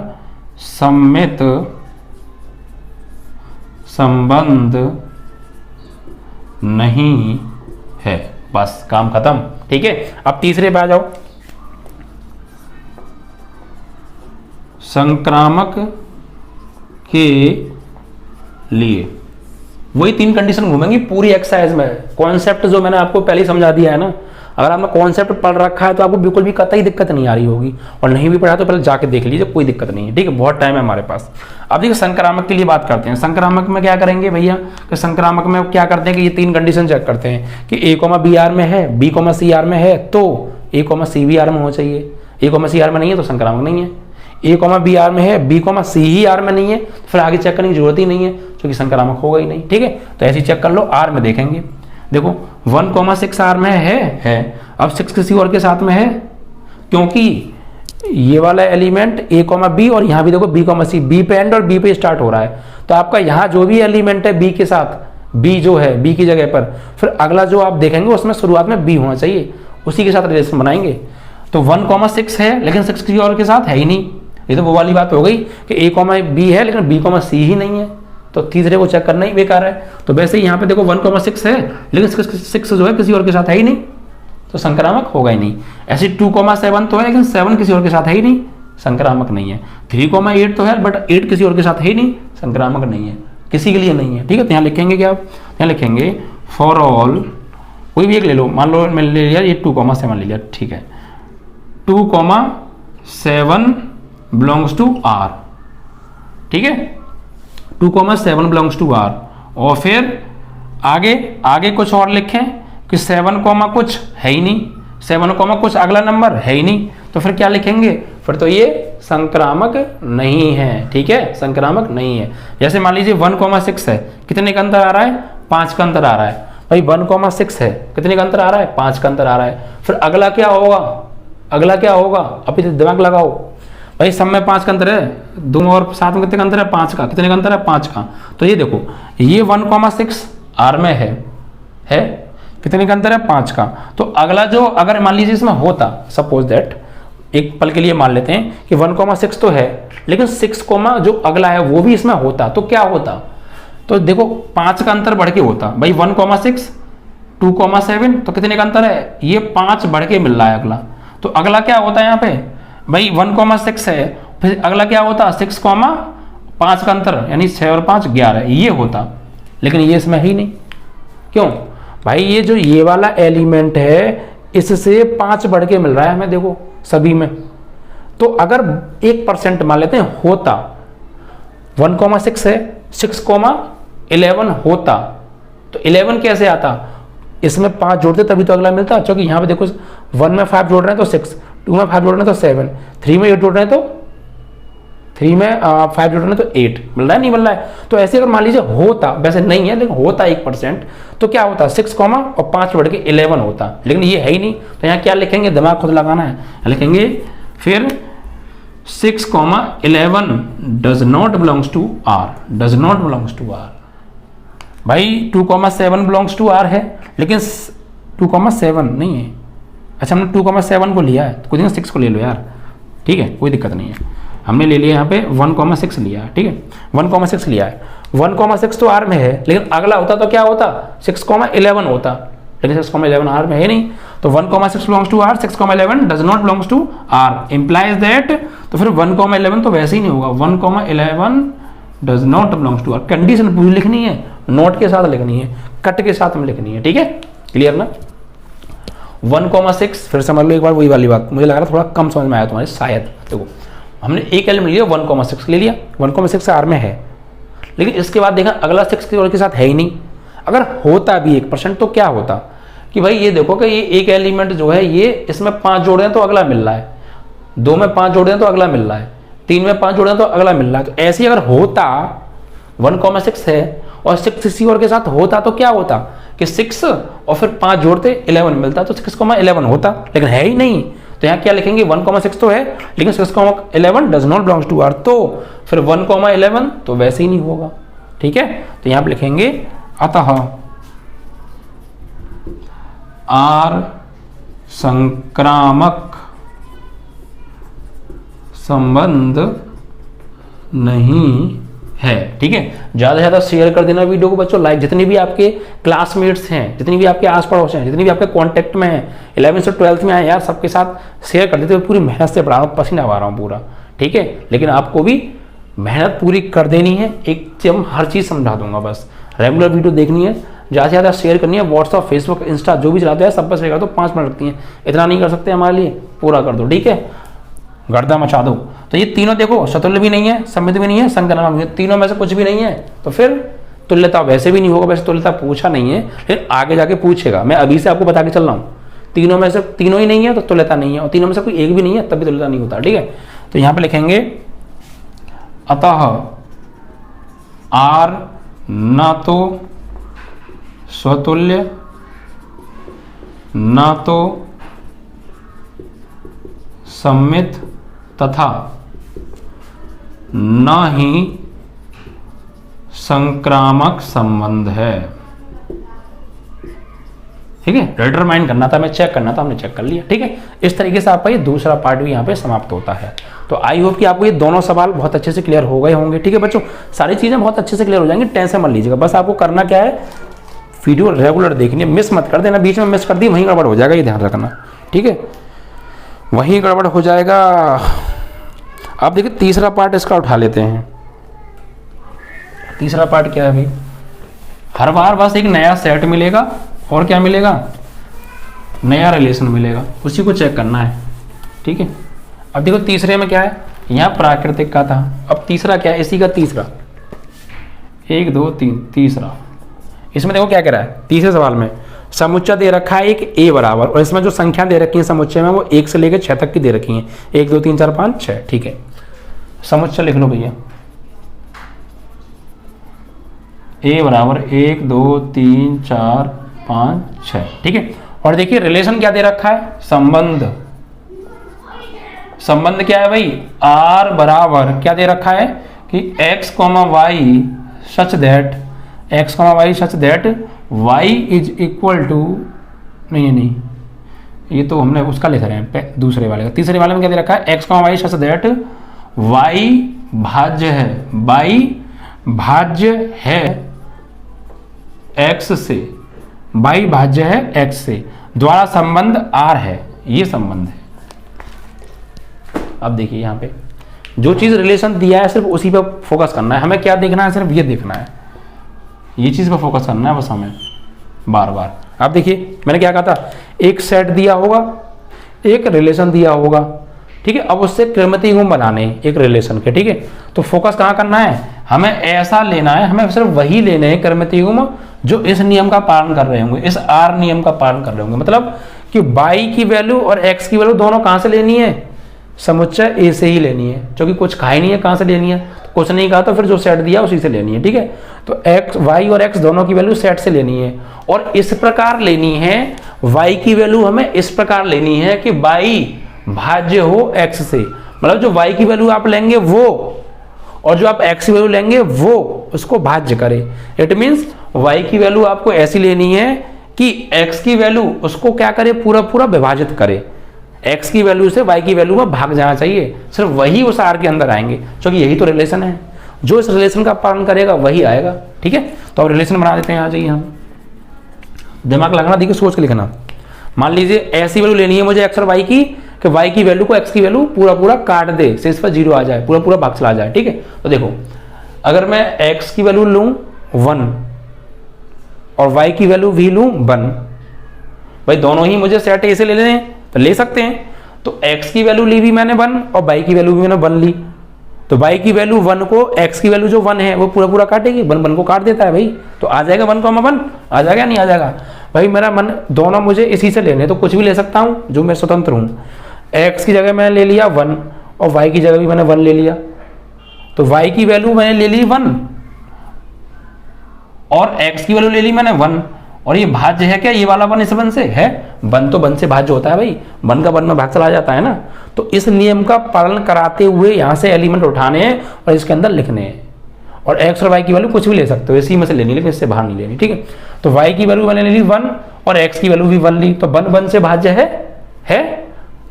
सममित संबंध नहीं है, बस काम खत्म। ठीक है, अब तीसरे पे आ जाओ, संक्रामक के लिए वही 3 कंडीशन घूमेंगी पूरी एक्सरसाइज में। कॉन्सेप्ट जो मैंने आपको पहले ही समझा दिया है ना, अगर आपने कॉन्सेप्ट पढ़ रखा है तो आपको बिल्कुल भी कतई दिक्कत नहीं आ रही होगी, और नहीं भी पढ़ा तो पहले जाके देख लीजिए, कोई दिक्कत नहीं है। ठीक है, बहुत टाइम है हमारे पास। अब देखिए संक्रामक के लिए बात करते हैं। संक्रामक में क्या करेंगे भैया, कि संक्रामक में क्या करते हैं कि ये 3 कंडीशन चेक करते हैं कि A, B R में है, B, C R में है तो A, C भी R में होना चाहिए। A, C R में नहीं है तो संक्रामक नहीं है। A, B R में है, B, C ही R में नहीं है, फिर आगे चेक करने की जरूरत ही नहीं है, क्योंकि संक्रामक होगा ही नहीं। ठीक है, तो ऐसे चेक कर लो। R में देखेंगे, देखो 1,6 R में है। अब 6 किसी और के साथ में है, क्योंकि ये वाला एलिमेंट A, B और यहाँ भी देखो B, C, B पे एंड और B पे स्टार्ट हो रहा है, तो आपका यहाँ जो भी एलिमेंट है B के साथ, B जो है B की जगह पर, फिर अगला जो आप देखेंगे उसमें शुरुआत में B होना चाहिए, उसी के साथ रिलेशन बनाएंगे। तो 1,6 है, लेकिन 6 किसी और के साथ है ही नहीं, ये तो वो वाली बात हो गई कि A, B है लेकिन B, C ही नहीं है, तो तीसरे को चेक करना ही बेकार है। तो वैसे ही यहाँ पे देखो 1,6 है, लेकिन 6 जो है किसी और के साथ है ही नहीं, तो संक्रामक होगा ही नहीं। ऐसे 2,7 तो है, लेकिन 7 किसी और के साथ है ही नहीं, संक्रामक नहीं है। 3,8 तो है, बट 8 किसी और के साथ है ही नहीं, संक्रामक नहीं है, किसी के लिए नहीं है। ठीक है, तो यहाँ लिखेंगे क्या, यहाँ लिखेंगे फॉर ऑल, कोई भी एक ले लो, मान लो मैंने ले लिया ये 2,7 ले लिया, ठीक है, 2,7 बिलोंग्स टू R। ठीक है, 2,7 बिलोंग्स टू R, और फिर आगे कुछ और लिखें कि 7, कुछ है ही नहीं, 7, कुछ अगला नंबर है ही नहीं, तो फिर क्या लिखेंगे, फिर तो ये संक्रामक नहीं है। ठीक है, संक्रामक नहीं है। जैसे मान लीजिए 1,6 है, कितने का अंतर आ रहा है, 5 का अंतर आ रहा है। भाई 1,6 है, कितने का अंतर आ रहा है, 5 का अंतर आ रहा है। फिर अगला क्या होगा, अभी दिमाग लगाओ भाई, सब में 5 का अंतर है, 2 और 7 में कितने का अंतर है, 5 का। कितने का अंतर है, 5 का। तो ये देखो ये 1,6 R में है, कितने का अंतर है, 5 का। तो अगला जो अगर मान लीजिए इसमें होता, सपोज दैट एक पल के लिए मान लेते हैं कि 1,6 तो है, लेकिन 6, जो अगला है वो भी इसमें होता, तो क्या होता, तो देखो 5 का अंतर बढ़ के होता। भाई 1,6 2,7 तो कितने का अंतर है, ये 5 बढ़ के मिल रहा है अगला, तो अगला क्या होता है यहाँ पे, भाई 1,6 है, फिर अगला क्या होता, 6, 5 का अंतर, यानी 6 और 5 11, ये होता, लेकिन ये इसमें ही नहीं। क्यों भाई, ये जो ये वाला एलिमेंट है इससे 5 बढ़ के मिल रहा है हमें, देखो सभी में। तो अगर 1% मान लेते हैं होता, 1,6 है, 6,11 होता, तो 11 कैसे आता, इसमें 5 जोड़ते तभी तो अगला मिलता, क्योंकि यहाँ पे देखो 1 में 5 जोड़ रहे हैं तो 6, 2 में 5 जोड़ रहे हैं तो 7, 3 में 8 जोड़ रहे हैं तो 3 में 5 जोड़ रहे हैं तो 8 मिल रहा है, नहीं मिल रहा है। तो ऐसे अगर मान लीजिए होता, वैसे नहीं है लेकिन होता 1%, तो क्या होता, 6, और 5 बढ़ के 11 होता, लेकिन ये है ही नहीं। तो यहाँ क्या लिखेंगे, दिमाग खुद लगाना है, लिखेंगे फिर 6, 11 does not belongs to R, does not belongs to R। भाई 2,7 बिलोंग्स टू R है, लेकिन 2,7 नहीं है। अच्छा हमने 2,7 को लिया है, तो कुछ 6 को ले लो यार, ठीक है, कोई दिक्कत नहीं है। हमने ले लिया यहाँ पे 1,6 लिया है, ठीक है, 1,6 लिया है। 1,6 तो R में है, लेकिन अगला होता तो क्या होता, 6,11 होता, लेकिन 6,11 R में है नहीं, तो 1,6 belongs to R, 6,11 does not belongs to R, implies that, तो फिर 1,11 तो वैसे ही नहीं होगा, 1,11 does not belongs to R। Condition पूरी लिखनी है, नोट के साथ लिखनी है, कट के साथ में लिखनी है, ठीक है, क्लियर ना। 1,6 फिर समझ लो एक बार वही वाली बात, मुझे लग रहा थोड़ा कम समझ में आया तुम्हारे, शायद। देखो हमने एक एलिमेंट लिया 1,6 ले लिया, 1,6 R में है, लेकिन इसके बाद देखा अगला 6 के साथ है ही नहीं। अगर होता भी 1% तो क्या होता, कि भाई ये देखो कि ये एक एलिमेंट जो है ये इसमें 5 जोड़े हैं तो अगला मिल रहा है, 2 में 5 जोड़े हैं तो अगला मिल रहा है, 3 में 5 जोड़े हैं तो अगला मिल रहा है। तो ऐसे अगर होता 1,6 है और 6 किसी और के साथ होता तो क्या होता कि 6 और फिर 5 जोड़ते 11 मिलता, तो 6,11 होता, लेकिन है ही नहीं। तो यहाँ क्या लिखेंगे 1,6 तो है लेकिन 6,11 does not belongs to R, तो फिर 1,11 तो वैसे ही नहीं होगा। ठीक है, तो यहाँ पे लिखेंगे अतः आर संक्रामक संबंध नहीं है। ठीक है, ज्यादा से ज्यादा शेयर कर देना वीडियो को बच्चों, लाइक जितने भी आपके क्लासमेट्स हैं, जितनी भी आपके आस पड़ोस हैं, जितनी भी आपके कांटेक्ट में हैं, 11th से 12th में आए यार, सबके साथ शेयर कर देते हुए पूरी मेहनत से पढ़ा रहा हूँ, पसीना आ रहा हूँ पूरा। ठीक है, लेकिन आपको भी मेहनत पूरी कर देनी है, एकदम हर चीज़ समझा दूंगा, बस रेगुलर वीडियो देखनी है, ज़्यादा से ज़्यादा शेयर करनी है, व्हाट्सअप फेसबुक इंस्टा जो भी चलाते हैं सब पर शेयर कर दो, 5 मिनट लगती हैं, इतना नहीं कर सकते हमारे लिए, पूरा कर दो। ठीक है, गर्दा मचा दो। तो ये तीनों देखो, सतुल्य भी नहीं है, सम्मित भी नहीं है, संक्रामक भी, तीनों में से कुछ भी नहीं है, तो फिर तुल्यता वैसे भी नहीं होगा। वैसे तुल्यता पूछा नहीं है, फिर आगे जाके पूछेगा, मैं अभी से आपको बता के चल रहा हूँ, तीनों में से तीनों ही नहीं है तो तुल्यता नहीं है, और तीनों में से कोई एक भी नहीं है तब भी तुल्यता नहीं होता। ठीक है, तो यहाँ पे लिखेंगे अतः आर ना तो स्वतुल्य ना तो सम्मित तथा न ही संक्रामक संबंध है। ठीक है, डिटरमाइन करना था, मैं चेक करना था, हमने चेक कर लिया। ठीक है, इस तरीके से आपका ये दूसरा पार्ट भी यहाँ पे समाप्त होता है। तो आई होप कि आपको ये दोनों सवाल बहुत अच्छे से क्लियर हो गए होंगे। ठीक है बच्चों, सारी चीजें बहुत अच्छे से क्लियर हो जाएंगी, टेंशन मत लीजिएगा। बस आपको करना क्या है, वीडियो रेगुलर देखनी है, मिस मत कर देना, बीच में मिस कर दी वहीं गड़बड़ हो जाएगा, ये ध्यान रखना। ठीक है, वहीं गड़बड़ हो जाएगा। आप देखिए तीसरा पार्ट इसका उठा लेते हैं। तीसरा पार्ट क्या है भाई, हर बार बस एक नया सेट मिलेगा और क्या मिलेगा, नया रिलेशन मिलेगा, उसी को चेक करना है। ठीक है, अब देखो तीसरे में क्या है, यहाँ प्राकृतिक का था, अब तीसरा क्या है, इसी का तीसरा, 1 2 3 तीसरा। इसमें देखो क्या कह रहा है, तीसरे सवाल में समुच्चय दे रखा है एक a बराबर, और इसमें जो संख्या दे रखी है समुच्चय में वो 1 से लेकर 6 तक की दे रखी है, 1 2 3 4 5 6। ठीक है, समुच्चय लिख लो भैया, a बराबर 1 2 3 4 5 6। ठीक है, और देखिए रिलेशन क्या दे रखा है, संबंध। संबंध क्या है भाई, r बराबर क्या दे रखा है कि x, y such that x, y such that y is equal to, नहीं ये तो हमने उसका लिख रहे हैं दूसरे वाले का। तीसरे वाले में क्या दे रखा है, x, y such that y भाज्य है, y भाज्य है x से, y भाज्य है x से, द्वारा संबंध r है, ये संबंध है। अब देखिए यहाँ पे जो चीज रिलेशन दिया है सिर्फ उसी पे फोकस करना है, हमें क्या देखना है, सिर्फ ये देखना है, ये चीज पे फोकस करना है बस हमें बार बार। आप देखिए मैंने क्या कहा था, एक सेट दिया होगा, एक रिलेशन दिया होगा। ठीक है, अब उससे क्रमितीय गुण बनाने एक रिलेशन के। ठीक है, तो फोकस कहाँ करना है, हमें ऐसा लेना है, हमें सिर्फ वही लेने हैं क्रमितीय गुण जो इस नियम का पालन कर रहे होंगे, इस आर नियम का पालन कर रहे होंगे। मतलब कि y की वैल्यू और x की वैल्यू दोनों कहाँ से लेनी है, समुच्चय ए से ही लेनी है, क्योंकि कुछ खा ही नहीं है, कहाँ से लेनी है, तो कुछ नहीं कहा तो फिर जो सेट दिया उसी से लेनी है। ठीक है, तो x y और x दोनों की वैल्यू सेट से लेनी है, और इस प्रकार लेनी है, y की वैल्यू हमें इस प्रकार लेनी है कि y भाज्य हो x से, मतलब जो y की वैल्यू आप लेंगे वो और जो आप x की वैल्यू लेंगे वो उसको भाज्य करे। इट मीन्स y की वैल्यू आपको ऐसी लेनी है कि x की वैल्यू उसको क्या करे, पूरा पूरा विभाजित करे, x की वैल्यू से y की वैल्यू में भाग जाना चाहिए, सिर्फ वही उस r के अंदर आएंगे, क्योंकि यही तो रिलेशन है, जो इस रिलेशन का पालन करेगा वही आएगा। ठीक है, तो अब रिलेशन बना देते हैं, आ जाइए हम, दिमाग लगाना, देखिए सोच के लिखना। मान लीजिए ऐसी वैल्यू लेनी है मुझे x और y की, कि y की वैल्यू को x की वैल्यू पूरा पूरा काट दे, शेष पर 0 आ जाए, पूरा पूरा भाग चला जाए। ठीक है, तो देखो अगर मैं x की वैल्यू लूं 1 और y की वैल्यू भी लूं 1, भाई दोनों ही मुझे सेट ए से ले लेने हैं तो ले सकते हैं। तो x की वैल्यू ली भी मैंने 1 और y की वैल्यू भी मैंने 1 ली, तो y की वैल्यू 1 को x की वैल्यू जो 1 है वो पूरा पूरा काटेगी, 1 1 को काट देता है भाई, तो आ जाएगा 1, 1 आ जाएगा, नहीं आ जाएगा। भाई मेरा मन दोनों मुझे इसी से लेने, तो कुछ भी ले सकता हूँ जो मैं स्वतंत्र हूँ। x की जगह मैंने ले लिया 1 और y की जगह भी मैंने 1 ले लिया, तो y की वैल्यू मैंने ले ली 1 और x की वैल्यू ले ली मैंने 1, और ये भाज्य है क्या, ये वाला 1 इस 1 से है, 1 तो 1 से भाज्य होता है भाई, 1 का 1 में भाग चला जाता है ना। तो इस नियम का पालन कराते हुए यहाँ से एलिमेंट उठाने हैं और इसके अंदर लिखने हैं, और x और y की वैल्यू कुछ भी ले सकते हो, इसी में से लेनी, लेकिन इससे बाहर नहीं लेनी, ठीक है। तो y की वैल्यू मैंने ले ली 1 और x की वैल्यू भी 1 ली, तो 1 1 से भाज्य है,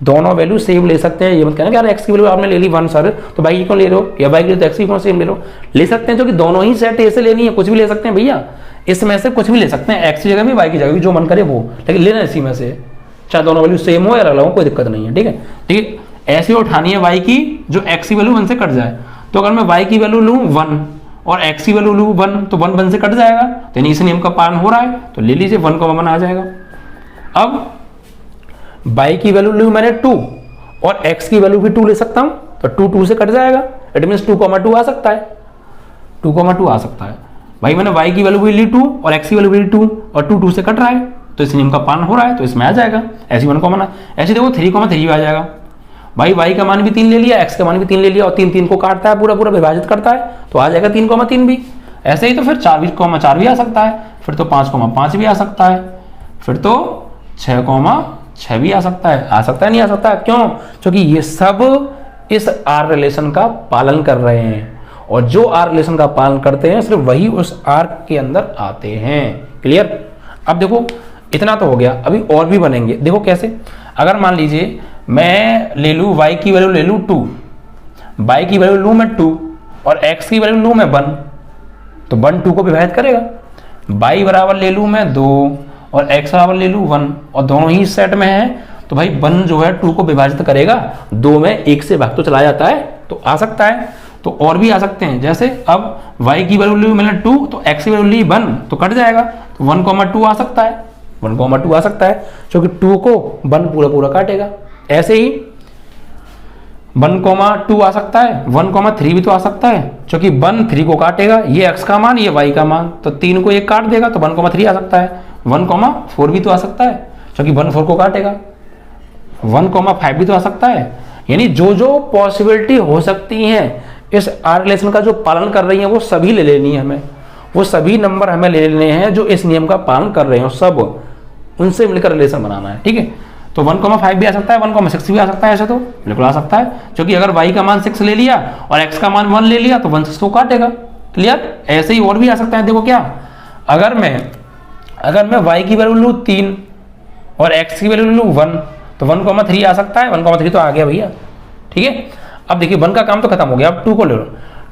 दोनों वैल्यू सेम ले सकते हैं। ये मत कहना कि यार x की वैल्यू आपने ले ली 1 सर, तो y की क्यों ले रहे हो, या y की लिए तो x की क्यों सेम ले लो, ले सकते हैं, जो कि दोनों ही सेट ऐसे लेनी है, कुछ भी ले सकते हैं भैया, इसमें से कुछ भी ले सकते हैं, x की जगह भी y की जगह भी, जो मन करे वो, लेकिन लेना इसी में से, चाहे दोनों वैल्यू सेम हो या अलग हो, कोई दिक्कत नहीं है, ठीक है। ठीक है, ऐसी उठानी है y की जो x की वैल्यू 1 से कट जाए। तो अगर मैं y की वैल्यू लूँ 1 और x की वैल्यू लूँ 1, तो 1 1 से कट जाएगा, तो इस नियम का पालन हो रहा है, तो ले लीजिए 1 1 आ जाएगा। अब y की वैल्यू लूँ मैंने 2 और x की वैल्यू भी 2 ले सकता हूँ, तो 2 2 से कट जाएगा, इट मीन्स 2 2 आ सकता है, 2 2 आ सकता है। भाई मैंने y की वैल्यू भी ली 2 और x की वैल्यू भी ली 2 और 2 2 से कट रहा है, तो इस नियम का पालन हो रहा है, तो इसमें आ जाएगा। ऐसी 1 कॉमन, ऐसे देखो 3 3 भी आ जाएगा। भाई y का मान भी 3 ले लिया, x का मान भी 3 ले लिया, और 3 3 को काटता है, पूरा पूरा विभाजित करता है, तो आ जाएगा 3 3 भी। ऐसे ही तो फिर 4 4 भी आ सकता है, फिर तो 5 5 भी आ सकता है, फिर तो 6 6 भी आ सकता है नहीं आ सकता, क्यों, क्योंकि ये सब इस आर रिलेशन का पालन कर रहे हैं, और जो आर रिलेशन का पालन करते हैं सिर्फ वही उस आर के अंदर आते हैं। क्लियर। अब देखो इतना तो हो गया, अभी और भी बनेंगे, देखो कैसे। अगर मान लीजिए मैं ले लूँ y की वैल्यू ले लूँ 2, y की वैल्यू लूँ मैं 2 और x की वैल्यू लूँ मैं 1, तो 1 2 को विभाजित करेगा। y बराबर ले लूँ मैं 2 और x बराबर ले लूँ 1, और दोनों ही सेट में है, तो भाई 1 जो है 2 को विभाजित करेगा, 2 में 1 से भाग तो चला जाता है, तो आ सकता है। तो और भी आ सकते हैं, जैसे अब y की वैल्यू ली मैंने 2 तो x की वैल्यू ली 1, तो कट जाएगा, तो 1 2 आ सकता है, 1 2 आ सकता है, क्योंकि 2 को 1 पूरा पूरा काटेगा। ऐसे ही 1 2 आ सकता है, 1 3 भी तो आ सकता है, क्योंकि 1 3 को काटेगा, ये x का मान ये y का मान, तो 3 को 1 काट देगा, तो 1 3 आ सकता है। 1 4 भी तो आ सकता है, क्योंकि 1 4 को काटेगा। 1 5 भी तो आ सकता है। यानी जो जो पॉसिबिलिटी हो सकती हैं इस आर रिलेशन का जो पालन कर रही है, वो सभी ले लेनी है हमें, वो सभी नंबर हमें ले लेने हैं जो इस नियम का पालन कर रहे हैं, सब उनसे मिलकर रिलेशन बनाना है, ठीक है। तो 1 5 भी आ सकता है, 1 6 भी आ सकता है, ऐसे तो बिल्कुल आ सकता है, क्योंकि अगर y का मान 6 ले लिया और x का मान 1 ले लिया तो 1 6 को काटेगा। क्लियर। ऐसे ही और भी आ सकता है। देखो क्या, अगर मैं y की वैल्यू लूँ 3 और x की वैल्यू लूँ 1, तो 1 3 आ सकता है, 1 3 तो आ गया भैया, ठीक है। अब देखिए 1 का काम तो खत्म हो गया, अब 2 को ले लो,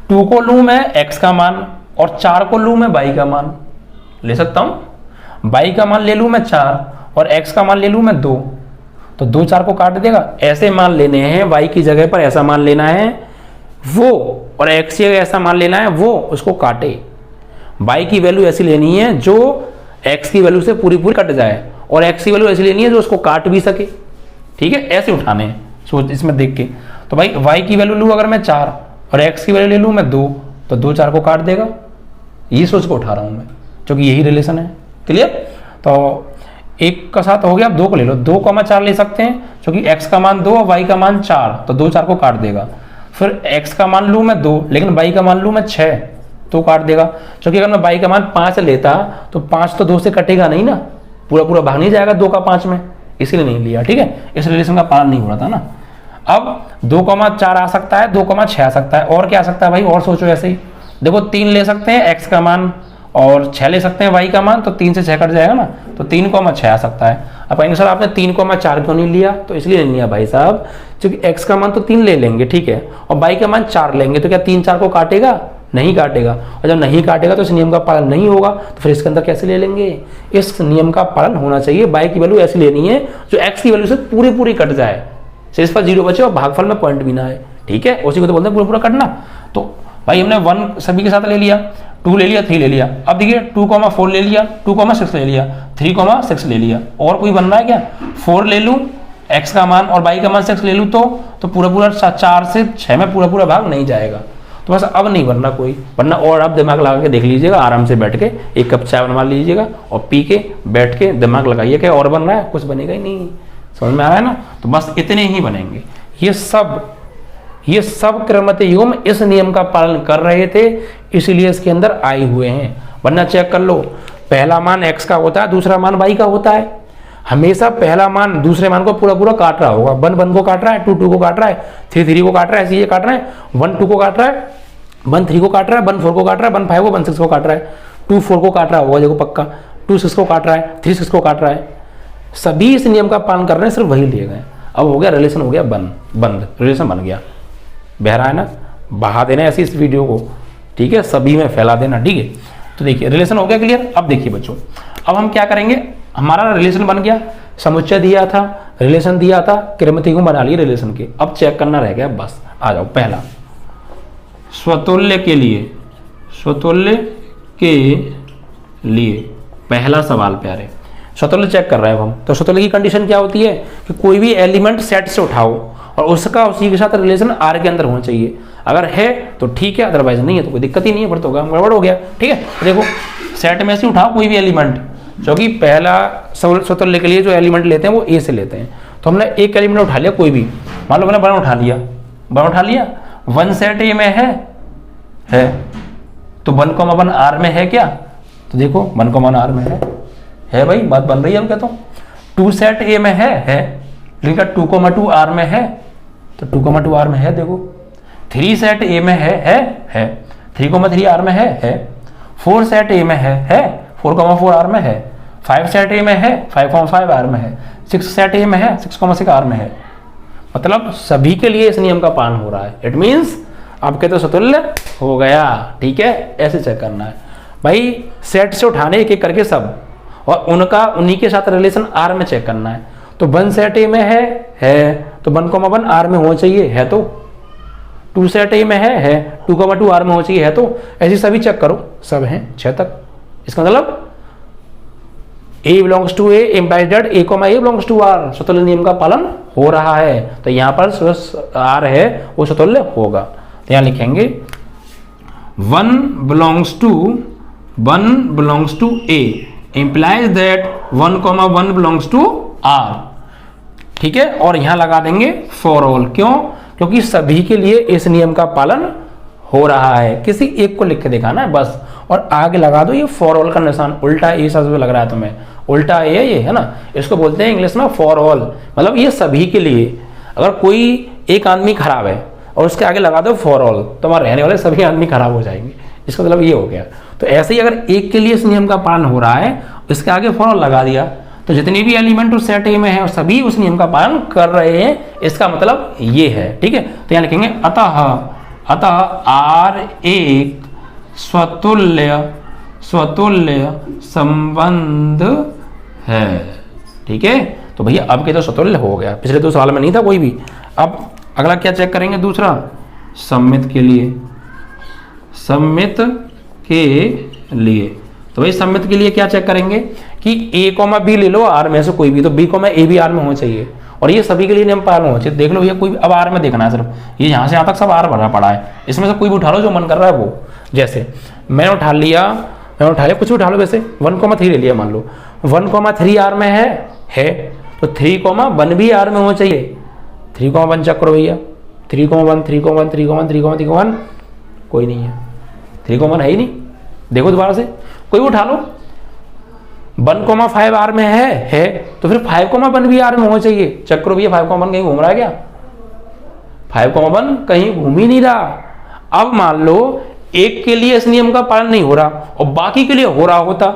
2 को लूँ मैं x का मान और 4 को लूँ मैं y का मान, ले सकता हूँ। y का मान ले लूँ मैं 4 और x का मान ले लूँ मैं 2, तो 2 4 को काट देगा। ऐसे मान लेने हैं, y की जगह पर ऐसा मान लेना है वो, और x की जगह ऐसा मान लेना है वो, उसको काटे। y की वैल्यू ऐसी लेनी है जो x की वैल्यू से पूरी पूरी कट जाए, और x की वैल्यू ऐसी लेनी है जो उसको काट भी सके, ठीक है। ऐसे उठाने हैं, सोच इसमें देख के। तो भाई y की वैल्यू लूँ अगर मैं 4 और x की वैल्यू ले लूँ मैं 2, तो 2 4 को काट देगा, ये सोच को उठा रहा हूँ मैं, क्योंकि यही रिलेशन है। क्लियर। तो एक का साथ हो गया, अब 2 को ले लो, 2 4 ले सकते हैं, क्योंकि x का मान 2 और y का मान 4, तो 2 4 को काट देगा। फिर x का मान लूँ मैं 2, लेकिन y का मान लूँ मैं 6, तो काट देगा, क्योंकि अगर मैं y का मान 5 लेता तो 5 तो 2 से कटेगा नहीं ना, पूरा पूरा भाग नहीं जाएगा 2 का 5 में, इसीलिए नहीं लिया, ठीक है। इस रिलेशन का पालन नहीं हो रहा था ना। अब 2 4 आ सकता है, 2 6 आ सकता है, और क्या आ सकता है भाई, और सोचो ऐसे ही। देखो 3 ले सकते हैं x का मान और 6 ले सकते हैं y का मान, तो 3 से 6 कट जाएगा ना, तो 3 6 आ सकता है। अब कहेंगे सर आपने 3 4 क्यों नहीं लिया, तो इसलिए नहीं लिया भाई साहब, क्योंकि x का मान तो 3 ले लेंगे, ठीक है, और y का मान 4 लेंगे, तो क्या 3 4 को काटेगा, नहीं काटेगा, और जब नहीं काटेगा तो इस नियम का पालन नहीं होगा, तो फिर इसके अंदर कैसे ले लेंगे। इस नियम का पालन होना चाहिए, y की वैल्यू ऐसी लेनी है जो x की वैल्यू से पूरी पूरी कट जाए, शेष पर 0 बचे और भागफल में पॉइंट भी ना आए, ठीक है। उसी को तो बोलते हैं पूरा पूरा कटना। तो भाई हमने 1 सभी के साथ ले लिया, 2 ले लिया, 3 ले लिया। अब देखिए 2 4 ले लिया, 2 6 ले लिया, 3 6 ले लिया, और कोई बन रहा है क्या। 4 ले लूँ, x का मान और y का मान 6 ले लूँ, तो पूरा पूरा 4 से 6 में पूरा पूरा भाग नहीं जाएगा, तो बस अब नहीं बनना कोई, वरना और आप दिमाग लगा के देख लीजिएगा, आराम से बैठ के एक कप चाय बनवा लीजिएगा और पी के बैठ के दिमाग लगाइए क्या और बन रहा है, कुछ बनेगा ही नहीं। समझ में आ रहा है ना? तो बस इतने ही बनेंगे। ये सब क्रमतयुग्म इस नियम का पालन कर रहे थे, इसलिए इसके अंदर आए हुए हैं। वरना चेक कर लो, पहला मान x का होता है, दूसरा मान y का होता है। हमेशा पहला मान दूसरे मान को पूरा पूरा काट रहा होगा। 1 1 को काट रहा है, 2 2 को काट रहा है, 3 3 को काट रहा है, ऐसे ये काट रहा है। 1 2 को काट रहा है, 1 3 को काट रहा है, 1 4 को काट रहा है, 1 5 को 1 6 को काट रहा है, 2 4 को काट रहा होगा देखो पक्का, 2 6 को काट रहा है, 3 6 को काट रहा है। सभी इस नियम का पालन कर रहे हैं, सिर्फ वही लिए गए। अब हो गया रिलेशन, हो गया बंद रिलेशन बन गया। बह रहा है ना? बहा देना ऐसी इस वीडियो को, ठीक है, सभी में फैला देना, ठीक है। तो देखिए रिलेशन हो गया क्लियर। अब देखिए बच्चों, अब हम क्या करेंगे, हमारा रिलेशन बन गया, समुच्चय दिया था, रिलेशन दिया था, क्रमतयुग्म बना लिए रिलेशन के। अब चेक करना रह गया बस। आ जाओ, पहला स्वतुल्य के लिए पहला सवाल प्यारे, स्वतुल्य चेक कर रहे हैं हम। तो स्वतुल्य की कंडीशन क्या होती है कि कोई भी एलिमेंट सेट से उठाओ और उसका उसी के साथ रिलेशन आर के अंदर होना चाहिए। अगर है तो ठीक है, अदरवाइज नहीं है तो कोई दिक्कत ही नहीं है, फिर तो गड़बड़ हो गया। ठीक है, देखो सेट में से उठाओ कोई भी एलिमेंट, क्योंकि पहला स्वतुल्य के लिए जो एलिमेंट लेते हैं वो ए से लेते हैं। तो हमने एक एलिमेंट उठा लिया कोई भी, मान लो मैंने 1 उठा लिया, 1 सेट ए में है तो 1,1 आर में है क्या? तो देखो 1,1 आर में है भाई, बात बन रही है। हम कहता हूँ 2 सेट ए में है, लेकिन 2,2 आर में है, तो 2,2 आर में है। देखो 3 सेट ए में है 3,3 आर में है 4 सेट ए में है 4,4 आर में है 5 सेट ए में है 5,5 आर में है 6 सेट ए में है 6,6 आर में है। मतलब सभी के लिए इस नियम का पालन हो रहा है। इट मीन्स आपके तो स्वतुल्य हो गया। ठीक है, ऐसे चेक करना है भाई, सेट से उठाने एक एक करके सब, और उनका उन्हीं के साथ रिलेशन आर में चेक करना है। तो 1 सेट ए में है तो 1,1 आर में होना चाहिए, है तो 2 सेट ए में है 2,2 आर में होना चाहिए, है तो ऐसे सभी चेक करो, सब हैं 6 तक। इसका मतलब A belongs to A implies that A, A belongs to R, स्वतुल्य नियम का पालन हो रहा है। तो यहाँ पर R है वो स्वतुल्य होगा। तो यहाँ लिखेंगे 1 belongs to A implies that 1,1 belongs to R। ठीक है, और यहां लगा देंगे फॉर ऑल। क्यों? क्योंकि सभी के लिए इस नियम का पालन हो रहा है। किसी एक को लिख के दिखाना है बस, और आगे लगा दो ये फॉर ऑल का निशान, उल्टा ए सा लग रहा है तुम्हें, उल्टा ए ये है ना, इसको बोलते हैं इंग्लिश में फॉर ऑल। मतलब ये सभी के लिए। अगर कोई एक आदमी खराब है और उसके आगे लगा दो फॉर ऑल, तो हमारे रहने वाले सभी आदमी खराब हो जाएंगे। इसका मतलब ये हो गया। तो ऐसे ही अगर एक के लिए इस नियम का पालन हो रहा है, इसके आगे फॉर ऑल लगा दिया, तो जितने भी एलिमेंट उस सेट ए में है सभी उस नियम का पालन कर रहे हैं। इसका मतलब ये है। ठीक है, तो यहाँ लिखेंगे अतः आर एक स्वतुल्य संबंध है। ठीक है, तो भैया अब के तो स्वतुल्य हो गया, पिछले 2 साल में नहीं था कोई भी। अब अगला क्या चेक करेंगे, दूसरा सममित के लिए। तो भाई सममित के लिए क्या चेक करेंगे कि A, B ले लो आर में से कोई भी, तो B, A भी आर में होना चाहिए, और ये सभी के लिए नियम पालन होना चाहिए। देख लो भैया कोई भी, अब आर में देखना है सिर्फ, ये यहाँ से यहाँ तक सब आर भरा पड़ा है, इसमें से कोई भी उठा लो जो मन कर रहा है वो। जैसे मैंने उठा लिया कुछ भी उठा लो, वैसे 1,3 ले लिया, मान लो 1,3 आर में है तो 3,1 भी आर में होना चाहिए। 3,1 चेक करो भैया, 3,1 3,1 3,1 3,1 कोई नहीं है, 3,1 है ही नहीं। देखो दोबारा से कोई उठा लो, 1,5 आर में है तो फिर 5,1 भी आर में होना चाहिए। चेक करो भैया 5,1 कहीं घूम रहा है क्या? 5,1 कहीं घूम ही नहीं रहा। अब मान लो एक के लिए इस नियम का पालन नहीं हो रहा और बाकी के लिए हो रहा होता,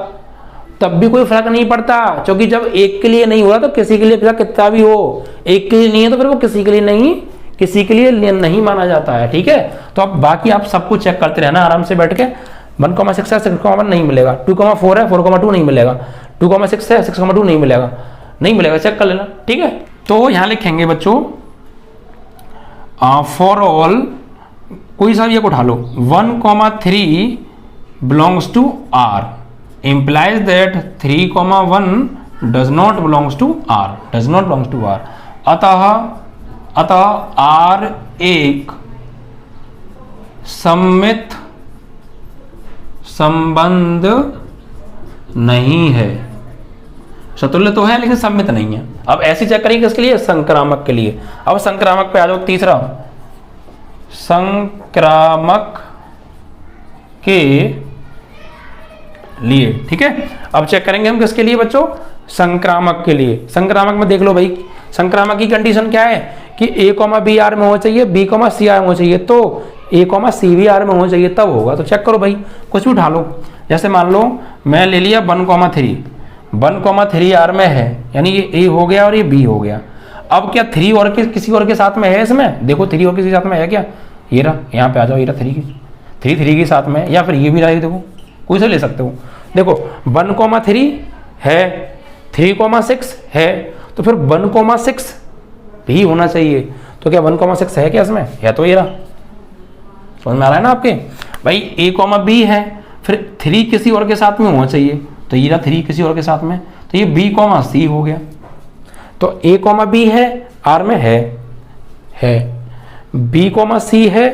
तब भी कोई फर्क नहीं पड़ता, क्योंकि जब एक के लिए नहीं हो रहा तो किसी के लिए कितना भी हो, एक के लिए नहीं है तो फिर वो किसी के लिए नहीं माना जाता है। ठीक है, तो अब बाकी आप सबको चेक करते रहना आराम से बैठ के। 1,6 है 6,1 नहीं मिलेगा, 2,4 है 4,2 नहीं मिलेगा, 2,6 है 6,2 नहीं मिलेगा, चेक कर लेना। ठीक है, तो यहां लिखेंगे बच्चों फॉर ऑल, कोई सा भी एक उठा लो, 1,3 belongs to R implies that 3,1 does not belongs to R। अतः R एक सममित संबंध नहीं है। सतुल्य तो है लेकिन सममित नहीं है। अब ऐसी चेक करेंगे किसके लिए, संक्रामक के लिए। अब संक्रामक पे आ जाओ, तीसरा संक्रामक के लिए, ठीक है। अब चेक करेंगे हम किसके लिए बच्चों, संक्रामक के लिए। संक्रामक में देख लो भाई, संक्रामक की कंडीशन क्या है कि A, B R में होना चाहिए, B, C R में होना चाहिए, तो A, C भी R में होना चाहिए तब होगा। तो चेक करो भाई, कुछ भी उठा लो। जैसे मान लो मैं ले लिया 1,3, 1,3 R में है, यानी ये A हो गया और ये B हो गया। अब क्या 3 और के किसी और के साथ में है इसमें, देखो 3 और किसी के साथ में है क्या, ये रहा, यहाँ पे आ जाओ, ये रहा 3 के साथ में, या फिर ये भी रहा, देखो कोई से ले सकते हो। देखो 1,3 है, 3,6 है, तो फिर 1,6 भी होना चाहिए। तो क्या 1,6 है क्या इसमें, है तो ये रहा, समझ में आ रहा है ना आपके भाई। A, B है, फिर 3 किसी और के साथ में होना चाहिए, तो ये रहा 3 किसी और के साथ में, तो ये B, C हो गया। तो A, B है, R में है, B, C है,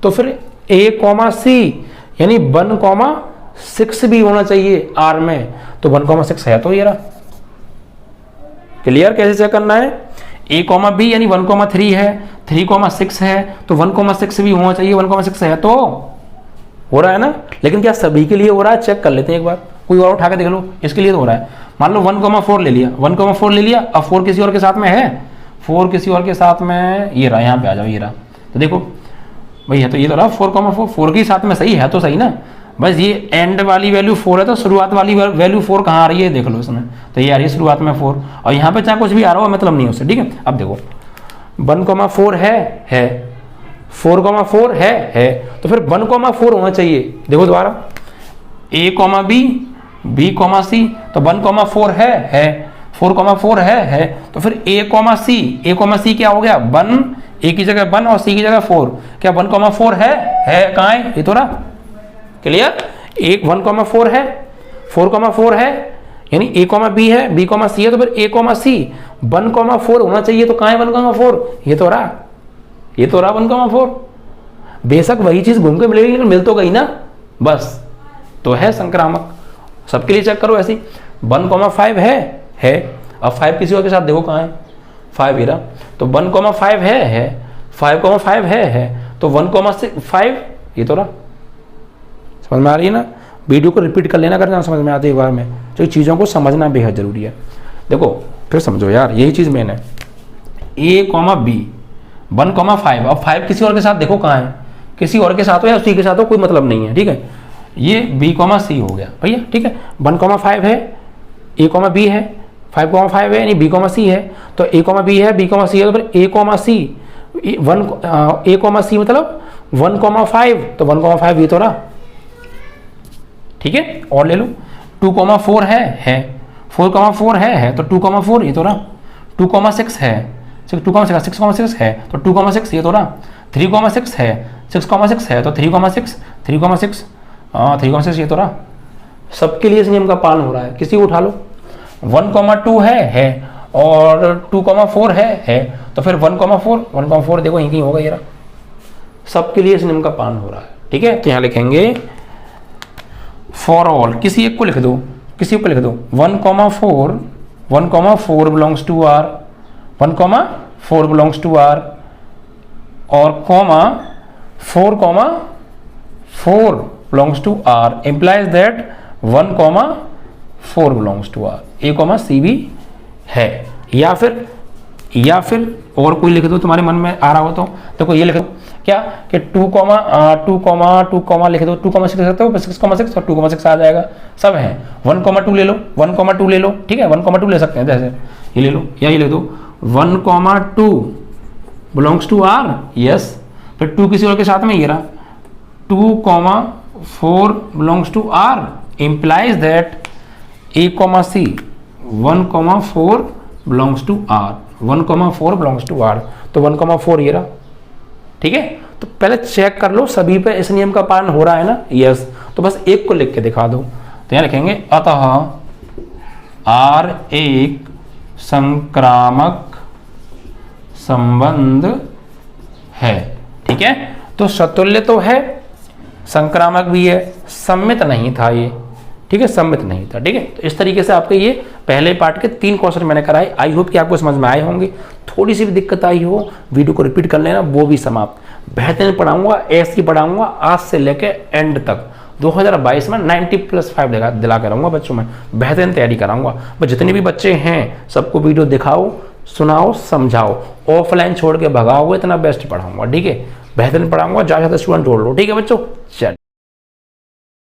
तो फिर A, C यानी 1,6 भी होना चाहिए R में, तो 1,6 है तो ये रहा। क्लियर, कैसे चेक करना है, A, B यानी 1,3 है, 3,6 है, तो 1,6 भी होना चाहिए, 1,6 है तो हो रहा है ना। लेकिन क्या सभी के लिए हो रहा है, चेक कर लेते हैं एक बार, कोई और उठा के देख लो, इसके लिए तो हो रहा है। मान लो 1,4 ले लिया, 1,4 ले लिया, अब 4 किसी और के साथ में है, 4 किसी और के साथ में, ये रहा, यहाँ पे आ जाओ, ये रहा, तो देखो भाई है तो ये तो रहा 4,4, 4 के साथ में सही है तो सही ना। बस ये एंड वाली वैल्यू 4 है, तो शुरुआत वाली वैल्यू 4 कहाँ आ रही है देख लो इसमें, तो ये आ रही है शुरुआत में 4, और यहाँ पे चाहे कुछ भी आ रहा हो मतलब नहीं उससे, ठीक है। अब देखो 1,4 है, 4,4 है, तो फिर 1,4 होना चाहिए। देखो दोबारा A, B, B, C, तो 1,4 है, 4,4 है, तो फिर A, C क्या हो गया 1, A की जगह 1 और C की जगह 4, क्या 1,4 है कहाँ है, ये तो रहा। क्लियर, 1,4 है, 4,4 है, यानी A, B है, B, C है, तो फिर A, C 1,4 होना चाहिए, तो कहाँ है 1,4, ये तो रहा, 1,4। बेशक वही चीज घूम के मिलेगी लेकिन मिल तो गई ना, बस तो है संक्रामक। सबके लिए चेक करो ऐसी। 1,5 है, अब 5 किसी और के साथ देखो कहाँ है, 5 ही रहा, तो 1,5 है, 5,5 है, तो 1,5 ये तो रहा। समझ में आ रही है ना, वीडियो को रिपीट कर लेना, करना समझ में आती है एक बार में, तो चीज़ों को समझना बेहद जरूरी है। देखो फिर समझो यार, यही चीज़ मेन है। A, B 1,5, अब 5 किसी और के साथ देखो कहाँ है, किसी और के साथ हो या उसी के साथ हो कोई मतलब नहीं है, ठीक है। ये B, C हो गया भैया, ठीक है। 1,5 है, A, B है, 5,5 है, यानी B, C है, तो A, B है, B, C है, तो फिर A, C A, C मतलब 1,5, तो 1,5 ये तो रहा, ठीक है। और ले लो 2,4 है, 4,4 है, तो 2,4 ये तो रहा, 2,6 है, 6,6 है, तो 2,6 ये तो रहा, 3,6 है, 6,6 है, तो 3,6 ये तो रहा। सबके लिए इस नियम का पालन हो रहा है, किसी को उठा लो। 1,2 है और 2,4 है, तो फिर 1,4 देखो यहीं होगा, ये रहा। सबके लिए इस नियम का पालन हो रहा है, ठीक है। तो यहाँ लिखेंगे फॉर ऑल, किसी एक को लिख दो, 1,4 belongs to R, 1,4 belongs to R, और 4,4 belongs to R implies that 1,4 belongs to R। A, C भी है, या फिर और कोई लिख दो तुम्हारे मन में आ रहा हो तो। देखो ये लिख दो क्या कि 2, लिख दो, 2,6 लिख सकते हो, 6,6 और 2,6 आ जाएगा, सब है। 1,2 ले लो, 1,2 ले लो, ठीक है, 1,2 ले सकते हैं, जैसे ये ले लो, या ये लिख दो 1,2 बिलोंग्स टू R, यस। फिर 2 किसी और के साथ में ये रहा, 2,4 belongs to R implies that A, C 1,4 belongs to R, 1,4 belongs to R, तो 1,4 ये रहा, ठीक है। तो पहले चेक कर लो सभी पे इस नियम का पालन हो रहा है ना, यस। तो बस एक को लिख के दिखा दो, तो यहाँ लिखेंगे अतः R एक संक्रामक संबंध है, ठीक है। तो सतुल्य तो है, संक्रामक भी है, सम्मित नहीं था ये, ठीक है, सम्मित नहीं था, ठीक है। तो इस तरीके से आपके ये पहले पार्ट के 3 क्वेश्चन मैंने कराए। आई होप कि आपको समझ में आए होंगे। थोड़ी सी भी दिक्कत आई हो वीडियो को रिपीट कर लेना, वो भी समाप्त। बेहतरीन पढ़ाऊंगा, ऐसे ही पढ़ाऊंगा आज से लेके एंड तक। 2022 में 90+5 दिला कर रहूँगा बच्चों में, बेहतरीन तैयारी कराऊंगा। बस जितने भी बच्चे हैं सबको वीडियो दिखाओ, सुनाओ, समझाओ। ऑफलाइन छोड़ के भगाओगे, इतना बेस्ट पढ़ाऊंगा, ठीक है, बेहतरीन पढ़ाऊंगा। ज़्यादा स्टूडेंट जोड़ लो, ठीक है बच्चों। चल